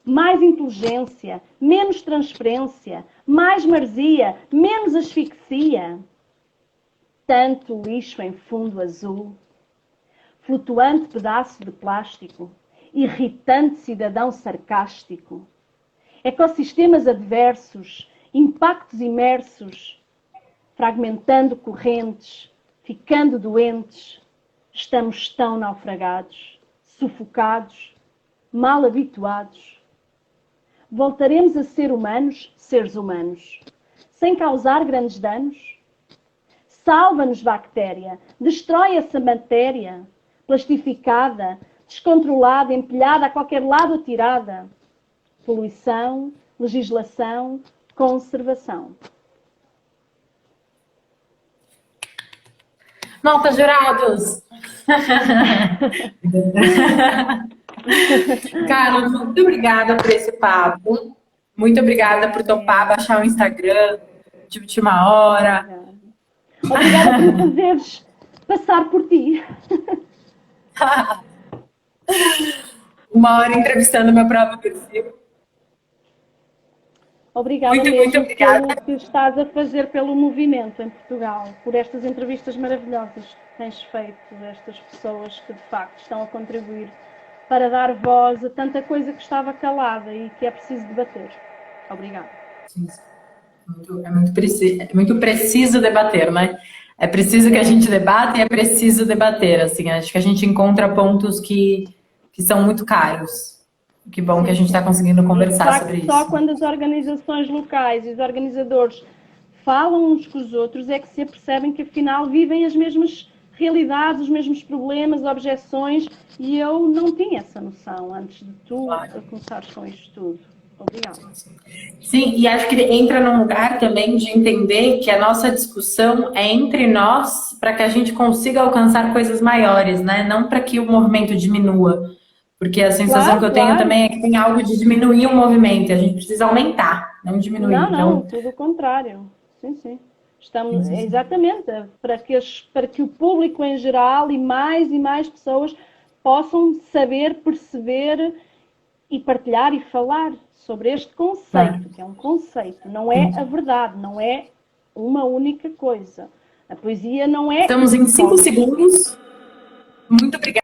Mais inteligência, menos transferência, mais maresia, menos asfixia. Tanto lixo em fundo azul, flutuante pedaço de plástico, irritante cidadão sarcástico. Ecossistemas adversos, impactos imersos, fragmentando correntes, ficando doentes. Estamos tão naufragados, sufocados, mal habituados. Voltaremos a ser humanos, seres humanos, sem causar grandes danos? Salva-nos, bactéria, destrói essa matéria, plastificada, descontrolada, empilhada a qualquer lado atirada. Poluição, legislação, conservação. Malta, jurados! Carlos, muito obrigada por esse papo. Muito obrigada por topar baixar o Instagram de última hora. Obrigada por me fazeres passar por ti. 1 hora entrevistando meu próprio perfil. Obrigada Muito mesmo obrigada. pelo que estás a fazer pelo movimento em Portugal, por estas entrevistas maravilhosas que tens feito, estas pessoas que de facto estão a contribuir para dar voz a tanta coisa que estava calada e que é preciso debater. Obrigada. É muito preciso debater, né? É preciso que a gente debata e é preciso debater, assim, acho que a gente encontra pontos que são muito caros. Que bom que a gente está conseguindo conversar sobre isso. Só quando as organizações locais e os organizadores falam uns com os outros é que se apercebem que afinal vivem as mesmas realidades, os mesmos problemas, objeções, e eu não tinha essa noção antes de tu começares com isto tudo. Obrigada. Sim, e acho que ele entra num lugar também de entender que a nossa discussão é entre nós para que a gente consiga alcançar coisas maiores, né? Não para que o movimento diminua. Porque a sensação que eu tenho também é que tem algo de diminuir o movimento, e a gente precisa aumentar. não diminuir. Não, não, Então, tudo o contrário. Sim, sim. sim, Estamos, sim, sim. exatamente, para que o público em geral e mais pessoas possam saber, perceber e partilhar e falar sobre este Claro. conceito, que é um conceito, não é a Sim. verdade, não é uma única coisa. A poesia não é Estamos em cinco só isto. segundos. Muito obrigada.